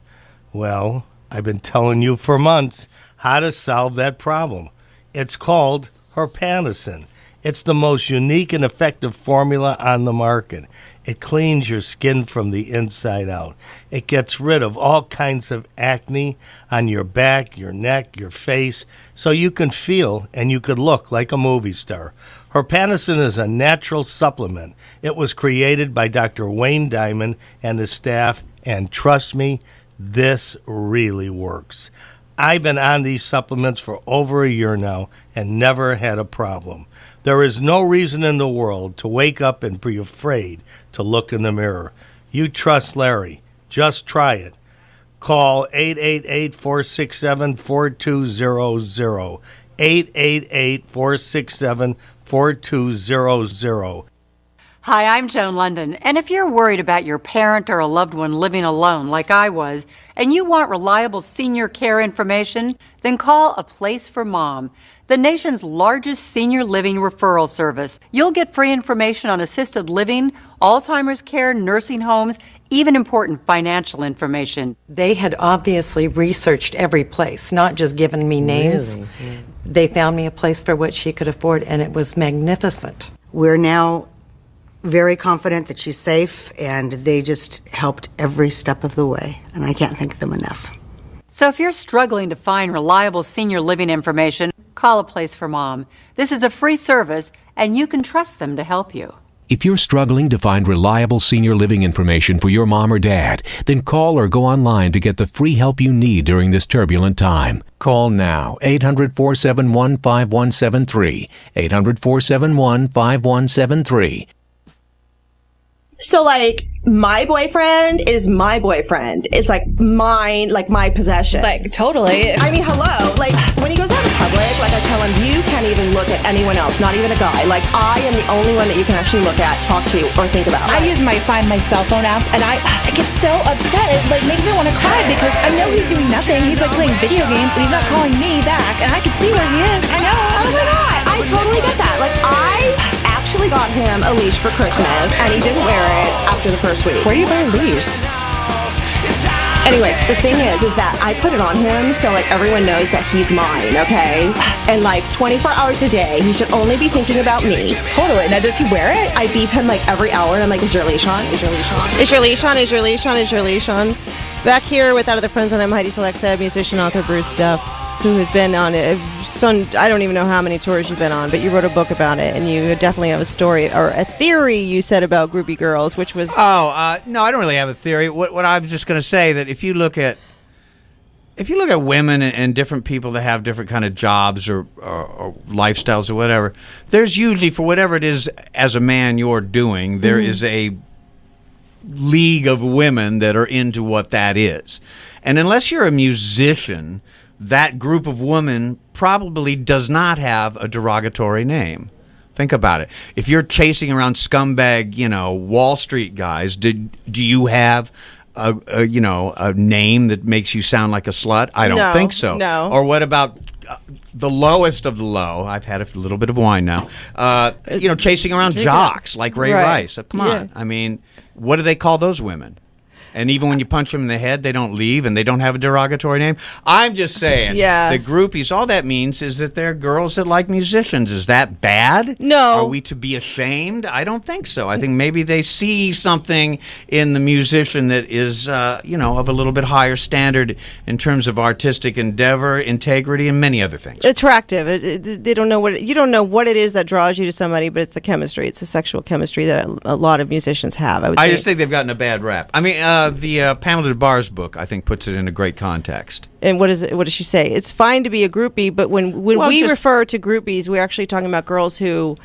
Well, I've been telling you for months how to solve that problem. It's called Herpanicin. It's the most unique and effective formula on the market. It cleans your skin from the inside out. It gets rid of all kinds of acne on your back, your neck, your face, so you can feel and you could look like a movie star. Herpanicin is a natural supplement. It was created by Dr. Wayne Diamond and his staff, and trust me, this really works. I've been on these supplements for over a year now and never had a problem. There is no reason in the world to wake up and be afraid to look in the mirror. You trust Larry. Just try it. Call 888-467-4200. 888-467-4200. Hi, I'm Joan London, and if you're worried about your parent or a loved one living alone like I was, and you want reliable senior care information, then call A Place for Mom, the nation's largest senior living referral service. You'll get free information on assisted living, Alzheimer's care, nursing homes, even important financial information. They had obviously researched every place, not just given me names. Really? Yeah. They found me a place for what she could afford, and it was magnificent. We're now very confident that she's safe, and they just helped every step of the way, and I can't thank them enough. So if you're struggling to find reliable senior living information, call A Place for Mom. This is a free service, and you can trust them to help you. If you're struggling to find reliable senior living information for your mom or dad, then call or go online to get the free help you need during this turbulent time. Call now, 800-471-5173, 800-471-5173. So, like, my boyfriend is my boyfriend. It's like mine, like my possession. Like, totally. I mean, hello. Like, when he goes out in public, like, I tell him, you can't even look at anyone else, not even a guy. Like, I am the only one that you can actually look at, talk to, or think about. I use my Find My Cell Phone app, and I get so upset. It, like, makes me want to cry because I know he's doing nothing. He's, like, playing video games, and he's not calling me back, and I can see where he is. I know. Oh, my God. I totally get that. Like, I actually got him a leash for Christmas, and he didn't wear it after the first week. Where do you buy a leash? Anyway, the thing is that I put it on him so, like, everyone knows that he's mine, okay? And, like, 24 hours a day, he should only be thinking about me. Totally. Now, does he wear it? I beep him, like, every hour, and I'm like, is your leash on? Is your leash on? Is your leash on? Is your leash on? Is your leash on? Back here with Out of the Friends Zone, I'm Heidi Selexa, musician, author Bruce Duff, who has been on I don't even know how many tours you've been on, but you wrote a book about it, and you definitely have a story or a theory you said about groupie girls, which was no, I don't really have a theory. What I was just going to say that if you look at women and different people that have different kind of jobs or lifestyles or whatever, there's usually, for whatever it is as a man you're doing, there is a league of women that are into what that is, and unless you're a musician, that group of women probably does not have a derogatory name. Think about it. If you're chasing around scumbag, Wall Street guys, do you have a name that makes you sound like a slut? I don't think so. No. Or what about the lowest of the low? I've had a little bit of wine now. Chasing around jocks like Ray Rice. Come on. I mean, what do they call those women? And even when you punch them in the head, they don't leave, and they don't have a derogatory name. I'm just saying, the groupies, all that means is that they're girls that like musicians. Is that bad? No. Are we to be ashamed? I don't think so. I think maybe they see something in the musician that is, of a little bit higher standard in terms of artistic endeavor, integrity, and many other things. attractive. They don't know you don't know what it is that draws you to somebody, but it's the chemistry. It's the sexual chemistry that a lot of musicians have. I just think they've gotten a bad rap. I mean, the Pamela DeBar's book, I think, puts it in a great context. And what does she say? It's fine to be a groupie, but when we refer to groupies, we're actually talking about girls who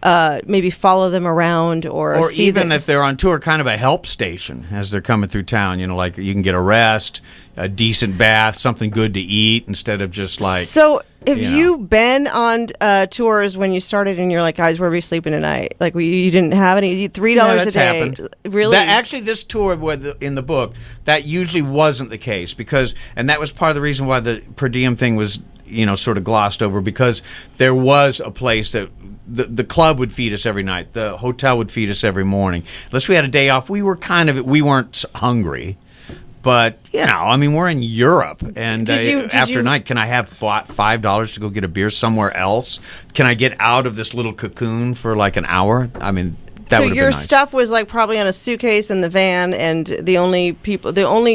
maybe follow them around or see even if they're on tour, kind of a help station as they're coming through town. Like you can get a rest, a decent bath, something good to eat instead of just like. So have you been on tours when you started and you're like, guys, where are we sleeping tonight? Like you didn't have any $3 a day. Happened. Really? Actually, this tour in the book, that usually wasn't the case and that was part of the reason why the per diem thing was sort of glossed over, because there was a place that the club would feed us every night, the hotel would feed us every morning. Unless we had a day off, we weren't hungry. But, we're in Europe, and after night, can I have $5 to go get a beer somewhere else? Can I get out of this little cocoon for like an hour? I mean, that would have been nice. Stuff was like probably on a suitcase in the van, and the only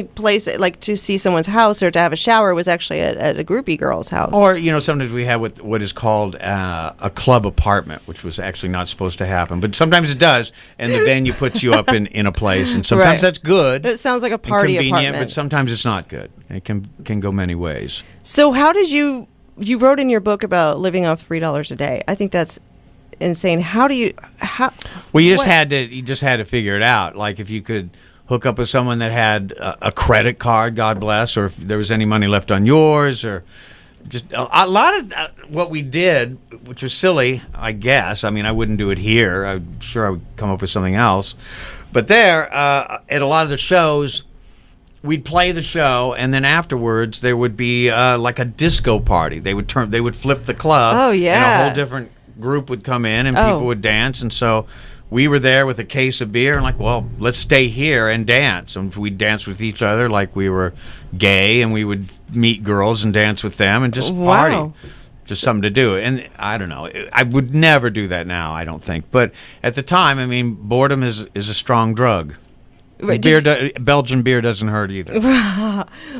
place like to see someone's house or to have a shower was actually at a groupie girl's house. Or sometimes we have what is called a club apartment, which was actually not supposed to happen, but sometimes it does, and the venue puts you up in a place, and sometimes that's good. It sounds like a party convenient, apartment, but sometimes it's not good. It can go many ways. So how did you wrote in your book about living off $3 a day? I think that's insane. Well, you just had to figure it out. Like if you could hook up with someone that had a credit card, God bless, or if there was any money left on yours, or just a lot of what we did, which was silly, I guess. I mean, I wouldn't do it here. I'm sure I would come up with something else. But there, at a lot of the shows, we'd play the show, and then afterwards there would be like a disco party. They would flip the club. Oh, yeah. And a whole different group would come in, and people would dance. And so we were there with a case of beer, and like, well, let's stay here and dance. And we'd dance with each other like we were gay, and we would meet girls and dance with them and just party. Just something to do. And I don't know. I would never do that now, I don't think. But at the time, I mean, boredom is a strong drug. Right, Belgian beer doesn't hurt either.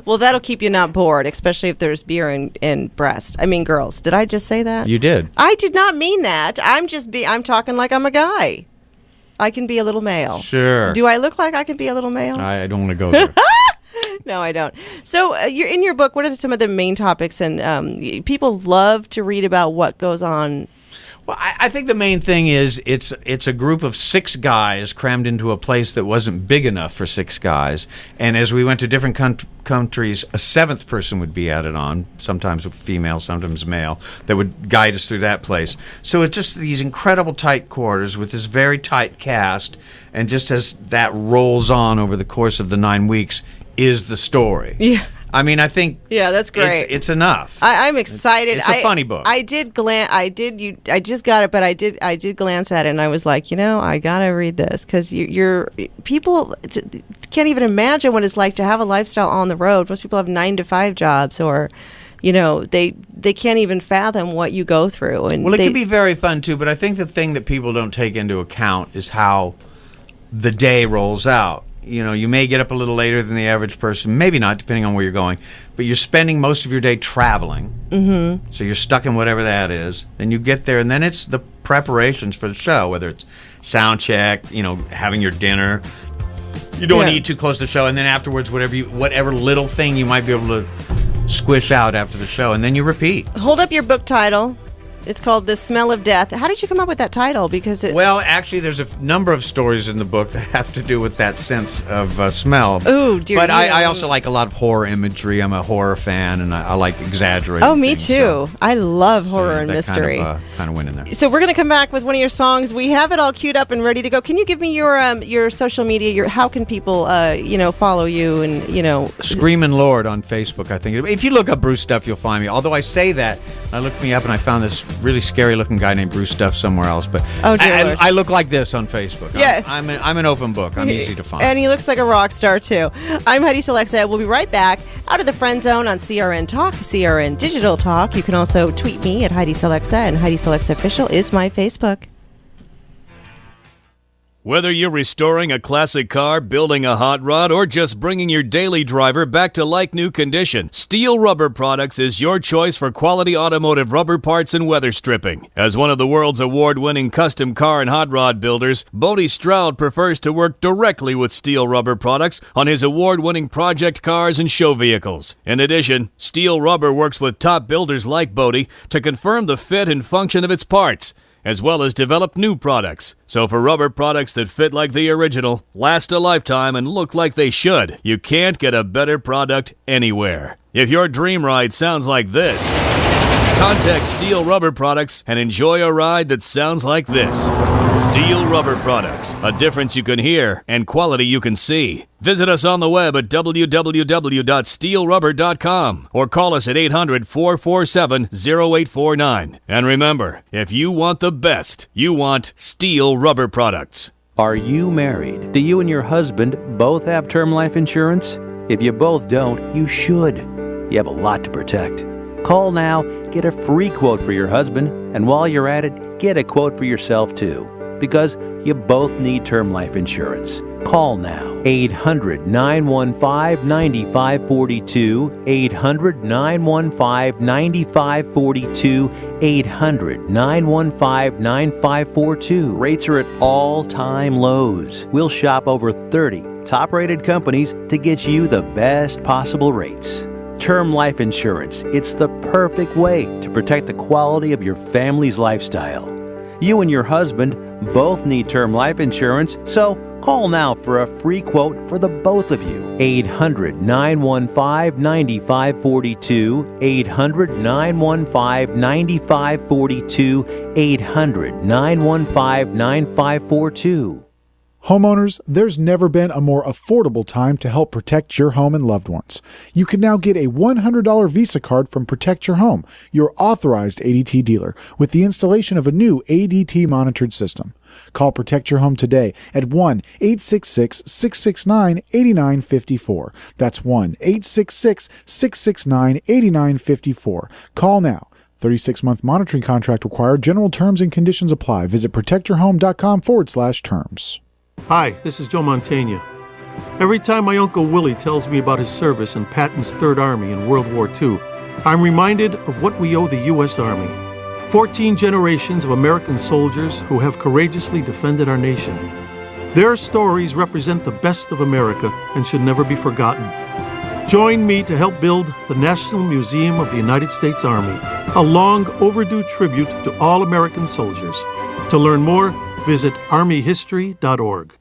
Well, that'll keep you not bored, especially if there's beer and breast. I mean, girls. Did I just say that? You did. I did not mean that. I'm talking like I'm a guy. I can be a little male. Sure. Do I look like I can be a little male? I don't want to go there. No, I don't. So you're in your book. What are some of the main topics? And people love to read about what goes on. Well, I think the main thing is it's a group of 6 guys crammed into a place that wasn't big enough for 6 guys. And as we went to different countries, a 7th person would be added on, sometimes female, sometimes male, that would guide us through that place. So it's just these incredible tight quarters with this very tight cast. And just as that rolls on over the course of the 9 weeks is the story. Yeah. I mean, I think that's great. It's enough. I'm excited. It's a funny book. I just got it, but I did glance at it, and I was like, I gotta read this because people can't even imagine what it's like to have a lifestyle on the road. Most people have 9-to-5 jobs, or they can't even fathom what you go through. And it can be very fun too. But I think the thing that people don't take into account is how the day rolls out. You may get up a little later than the average person, maybe not, depending on where you're going, but you're spending most of your day traveling. Mm-hmm. So you're stuck in whatever that is. Then you get there, and then it's the preparations for the show, whether it's sound check, having your dinner. You don't eat too close to the show, and then afterwards, whatever little thing you might be able to squish out after the show, and then you repeat. Hold up your book title. It's called The Smell of Death. How did you come up with that title? Well, actually, there's a number of stories in the book that have to do with that sense of smell. Ooh, dear. But I also like a lot of horror imagery. I'm a horror fan, and I like exaggerating. Oh, me too. So, I love horror and mystery. Kind of went in there. So we're going to come back with one of your songs. We have it all queued up and ready to go. Can you give me your social media? How can people follow you and Screamin' Lord on Facebook, I think. If you look up Bruce Stuff, you'll find me. Although I say that, I looked me up and I found this really scary looking guy named Bruce Stuff somewhere else, but I look like this on Facebook. Yeah. I'm an open book. I'm easy to find. And he looks like a rock star too. I'm Heidi Selexa. We'll be right back out of the friend zone on CRN Talk, CRN Digital Talk. You can also tweet me at Heidi Selexa, and Heidi Selexa Official is my Facebook. Whether you're restoring a classic car, building a hot rod, or just bringing your daily driver back to like-new condition, Steel Rubber Products is your choice for quality automotive rubber parts and weather stripping. As one of the world's award-winning custom car and hot rod builders, Bodie Stroud prefers to work directly with Steel Rubber Products on his award-winning project cars and show vehicles. In addition, Steel Rubber works with top builders like Bodie to confirm the fit and function of its parts, as well as develop new products. So for rubber products that fit like the original, last a lifetime, and look like they should, you can't get a better product anywhere. If your dream ride sounds like this, contact Steel Rubber Products and enjoy a ride that sounds like this. Steel Rubber Products, a difference you can hear and quality you can see. Visit us on the web at www.steelrubber.com or call us at 800-447-0849. And remember, if you want the best, you want Steel Rubber Products. Are you married? Do you and your husband both have term life insurance? If you both don't, you should. You have a lot to protect. Call now, get a free quote for your husband, and while you're at it, get a quote for yourself too. Because you both need term life insurance. Call now. 800-915-9542. 800-915-9542. 800-915-9542. Rates are at all-time lows. We'll shop over 30 top-rated companies to get you the best possible rates. Term life insurance. It's the perfect way to protect the quality of your family's lifestyle. You and your husband both need term life insurance, so Call now for a free quote for the both of you. 800-915-9542. 800-915-9542. 800-915-9542. Homeowners, there's never been a more affordable time to help protect your home and loved ones. You can now get a $100 Visa card from Protect Your Home, your authorized ADT dealer, with the installation of a new ADT monitored system. Call Protect Your Home today at 1-866-669-8954. That's 1-866-669-8954. Call now. 36-month monitoring contract required. General terms and conditions apply. Visit protectyourhome.com/terms. Hi, this is Joe Mantegna. Every time my Uncle Willie tells me about his service in Patton's Third Army in World War II, I'm reminded of what we owe the U.S. Army. 14 generations of American soldiers who have courageously defended our nation. Their stories represent the best of America and should never be forgotten. Join me to help build the National Museum of the United States Army, a long overdue tribute to all American soldiers. To learn more, visit armyhistory.org.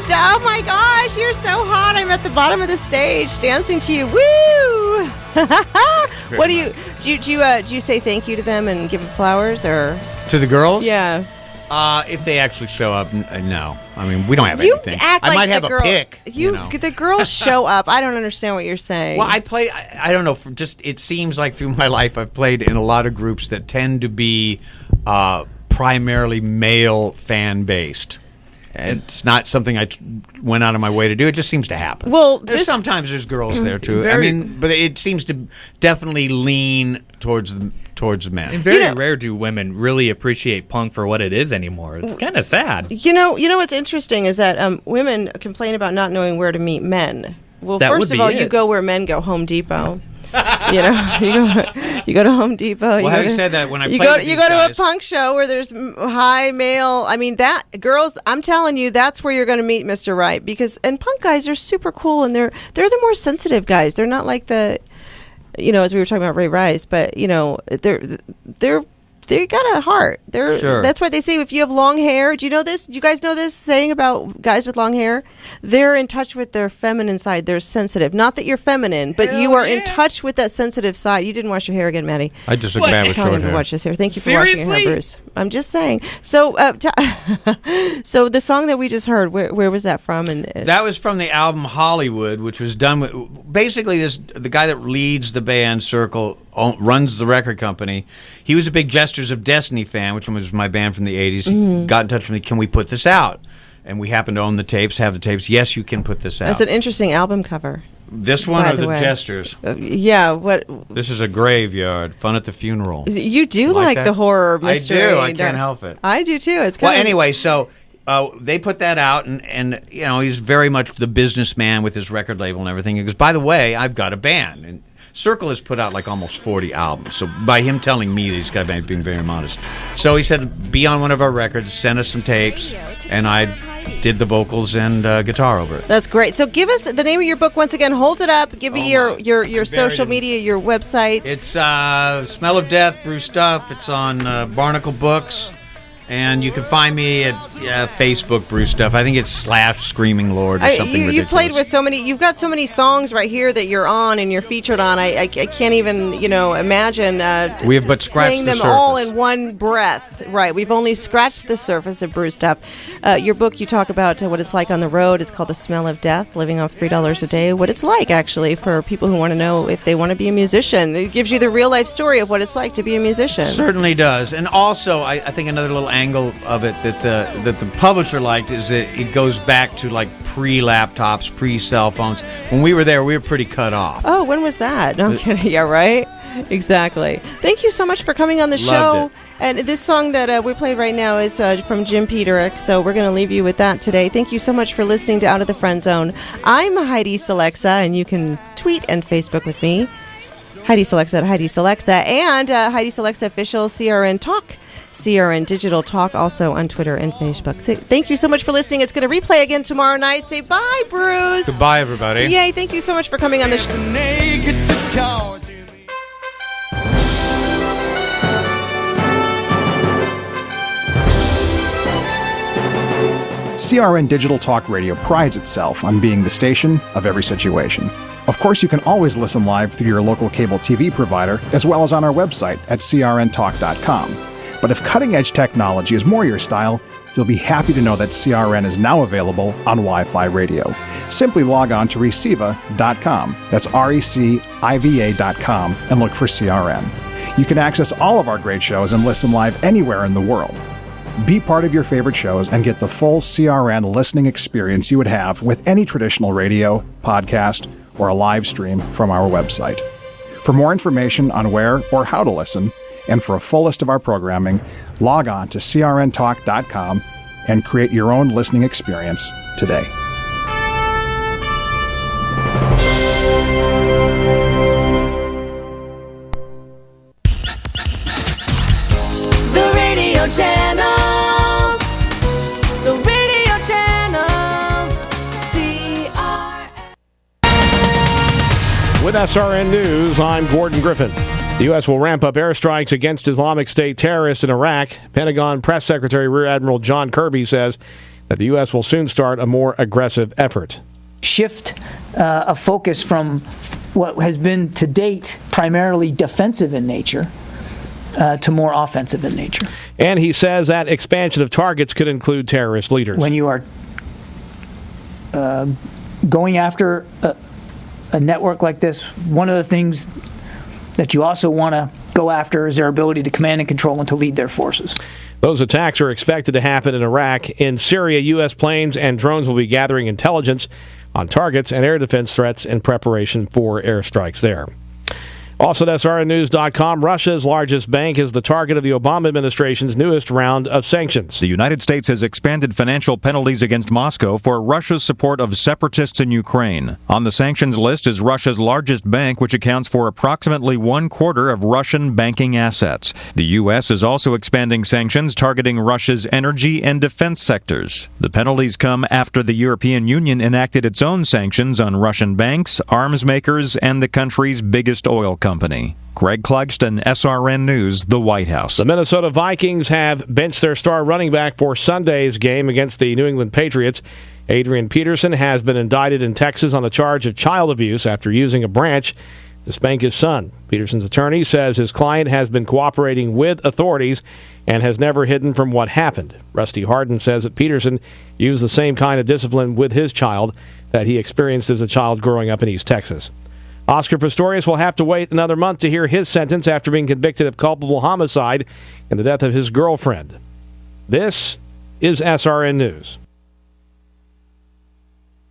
Oh my gosh, you're so hot. I'm at the bottom of the stage dancing to you. Woo! What do you say thank you to them and give them flowers or to the girls? Yeah. If they actually show up, no. I mean, we don't have You anything. act I like might the have girl- a pick. The girls show up. I don't understand what you're saying. Well, I play. I don't know. It seems like through my life, I've played in a lot of groups that tend to be primarily male fan based. It's not something I went out of my way to do. It just seems to happen. Well, sometimes there's girls there too. But it seems to definitely lean towards men. And very rare do women really appreciate punk for what it is anymore. It's kind of sad. You know what's interesting is that women complain about not knowing where to meet men. Well, That first would of all, be you it. go where men go, Home Depot. You go to Home Depot. Well, having said that, when I you played go with you these go to a guys- punk show where there's high male. I mean, that girls. I'm telling you, that's where you're going to meet Mr. Right and punk guys are super cool and they're the more sensitive guys. They're not like the, as we were talking about Ray Rice, but they got a heart. Sure. That's why they say if you have long hair. Do you know this? Do you guys know this saying about guys with long hair? They're in touch with their feminine side. They're sensitive. Not that you're feminine, but you are in touch with that sensitive side. You didn't wash your hair again, Maddie. I just look bad with Telling short you to hair. watch his hair. Thank you for washing your hair, Bruce. I'm just saying. So, so the song that we just heard, where was that from? And That was from the album Hollywood, which was done with basically the guy that leads the band Circle runs the record company. He was a big Jesters of Destiny fan, which was my band from the 80s. He got in touch with me, can we put this out? And we happened to own the tapes, have the tapes. Yes, you can put this out. that's an interesting album cover. This one by or the way. Jesters? Yeah, what? This is a graveyard. Fun at the funeral. You do like that? the horror mystery. I do. I can't help it. I do too. It's kind Well, of anyway, so they put that out, and he's very much the businessman with his record label and everything. He goes, by the way, I've got a band. And Circle has put out like almost 40 albums. So by him telling me that he's got a band, being very modest. So he said, be on one of our records, send us some tapes, and I did the vocals and guitar over it. That's great. So give us the name of your book once again. Hold it up. Give me your social media, your website. It's Smell of Death, Bruce Stuff. It's on Barnacle Books. And you can find me at Facebook, Bruce Duff. I think it's /Screaming Lord or something ridiculous. You've played with so many. You've got so many songs right here that you're on and you're featured on. I can't even imagine. We have but scratched saying the them surface. all in one breath. Right. We've only scratched the surface of Bruce Duff. Your book, you talk about what it's like on the road. It's called The Smell of Death: Living off $3 a Day. What it's like actually for people who want to know if they want to be a musician. It gives you the real life story of what it's like to be a musician. Certainly does. And also, I think another little angle of it that the publisher liked is that it goes back to like pre-laptops, pre-cell phones. When we were there, we were pretty cut off. Oh, when was that? No, I'm kidding. Yeah, right? Exactly. Thank you so much for coming on the show. Loved it. And this song that we played right now is from Jim Peterick, so we're going to leave you with that today. Thank you so much for listening to Out of the Friend Zone. I'm Heidi Selexa, and you can tweet and Facebook with me. Heidi Selexa at Heidi Selexa, and Heidi Selexa Official CRN Talk, CRN Digital Talk, also on Twitter and Facebook. Thank you so much for listening. It's going to replay again tomorrow night. Say bye, Bruce. Goodbye, everybody. Yay, thank you so much for coming on the show. CRN Digital Talk Radio prides itself on being the station of every situation. Of course, you can always listen live through your local cable TV provider, as well as on our website at crntalk.com. But if cutting-edge technology is more your style, you'll be happy to know that CRN is now available on Wi-Fi radio. Simply log on to Reciva.com, that's RECIVA.com, and look for CRN. You can access all of our great shows and listen live anywhere in the world. Be part of your favorite shows and get the full CRN listening experience you would have with any traditional radio, podcast, or a live stream from our website. For more information on where or how to listen, and for a full list of our programming, log on to crntalk.com and create your own listening experience today. The radio channels. The radio channels. With SRN News, I'm Gordon Griffin. The U.S. will ramp up airstrikes against Islamic State terrorists in Iraq. Pentagon Press Secretary Rear Admiral John Kirby says that the U.S. will soon start a more aggressive effort. Shift a focus from what has been to date primarily defensive in nature to more offensive in nature. And he says that expansion of targets could include terrorist leaders. When you are going after a network like this, one of the things that you also want to go after is their ability to command and control and to lead their forces. Those attacks are expected to happen in Iraq. In Syria, U.S. planes and drones will be gathering intelligence on targets and air defense threats in preparation for airstrikes there. Also at SRNnews.com, Russia's largest bank is the target of the Obama administration's newest round of sanctions. The United States has expanded financial penalties against Moscow for Russia's support of separatists in Ukraine. On the sanctions list is Russia's largest bank, which accounts for approximately 1/4 of Russian banking assets. The U.S. is also expanding sanctions targeting Russia's energy and defense sectors. The penalties come after the European Union enacted its own sanctions on Russian banks, arms makers, and the country's biggest oil company. Greg Clugston, SRN News, the White House. The Minnesota Vikings have benched their star running back for Sunday's game against the New England Patriots. Adrian Peterson has been indicted in Texas on a charge of child abuse after using a branch to spank his son. Peterson's attorney says his client has been cooperating with authorities and has never hidden from what happened. Rusty Hardin says that Peterson used the same kind of discipline with his child that he experienced as a child growing up in East Texas. Oscar Pistorius will have to wait another month to hear his sentence after being convicted of culpable homicide in the death of his girlfriend. This is SRN News.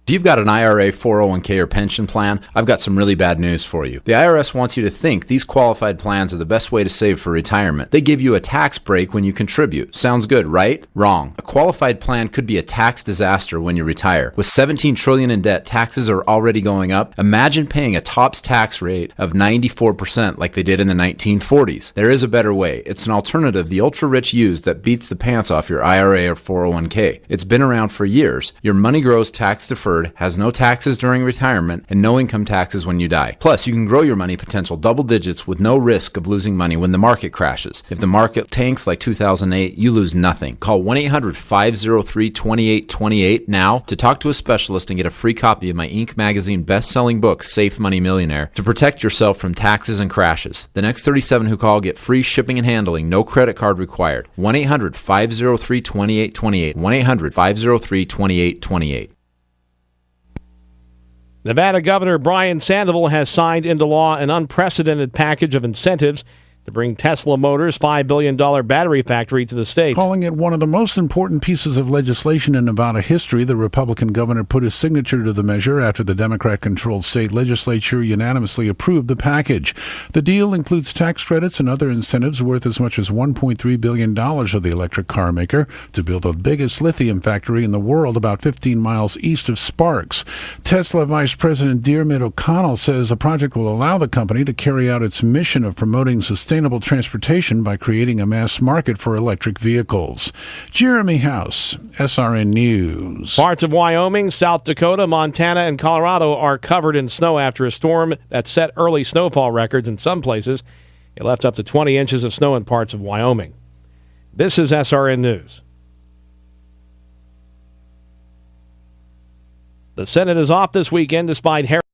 If you've got an IRA, 401k, or pension plan, I've got some really bad news for you. The IRS wants you to think these qualified plans are the best way to save for retirement. They give you a tax break when you contribute. Sounds good, right? Wrong. A qualified plan could be a tax disaster when you retire. With $17 trillion in debt, taxes are already going up. Imagine paying a TOPS tax rate of 94% like they did in the 1940s. There is a better way. It's an alternative the ultra-rich use that beats the pants off your IRA or 401k. It's been around for years. Your money grows tax-deferred deferred, has no taxes during retirement, and no income taxes when you die. Plus, you can grow your money potential double digits with no risk of losing money when the market crashes. If the market tanks like 2008, you lose nothing. Call 1-800-503-2828 now to talk to a specialist and get a free copy of my Inc. magazine best-selling book, Safe Money Millionaire, to protect yourself from taxes and crashes. The next 37 who call get free shipping and handling, no credit card required. 1-800-503-2828. 1-800-503-2828. Nevada Governor Brian Sandoval has signed into law an unprecedented package of incentives to bring Tesla Motors' $5 billion battery factory to the state. Calling it one of the most important pieces of legislation in Nevada history, the Republican governor put his signature to the measure after the Democrat-controlled state legislature unanimously approved the package. The deal includes tax credits and other incentives worth as much as $1.3 billion for the electric car maker to build the biggest lithium factory in the world about 15 miles east of Sparks. Tesla Vice President Diarmuid O'Connell says the project will allow the company to carry out its mission of promoting sustainable transportation by creating a mass market for electric vehicles. Jeremy House, SRN News. Parts of Wyoming, South Dakota, Montana, and Colorado are covered in snow after a storm that set early snowfall records in some places. It left up to 20 inches of snow in parts of Wyoming. This is SRN News. The Senate is off this weekend despite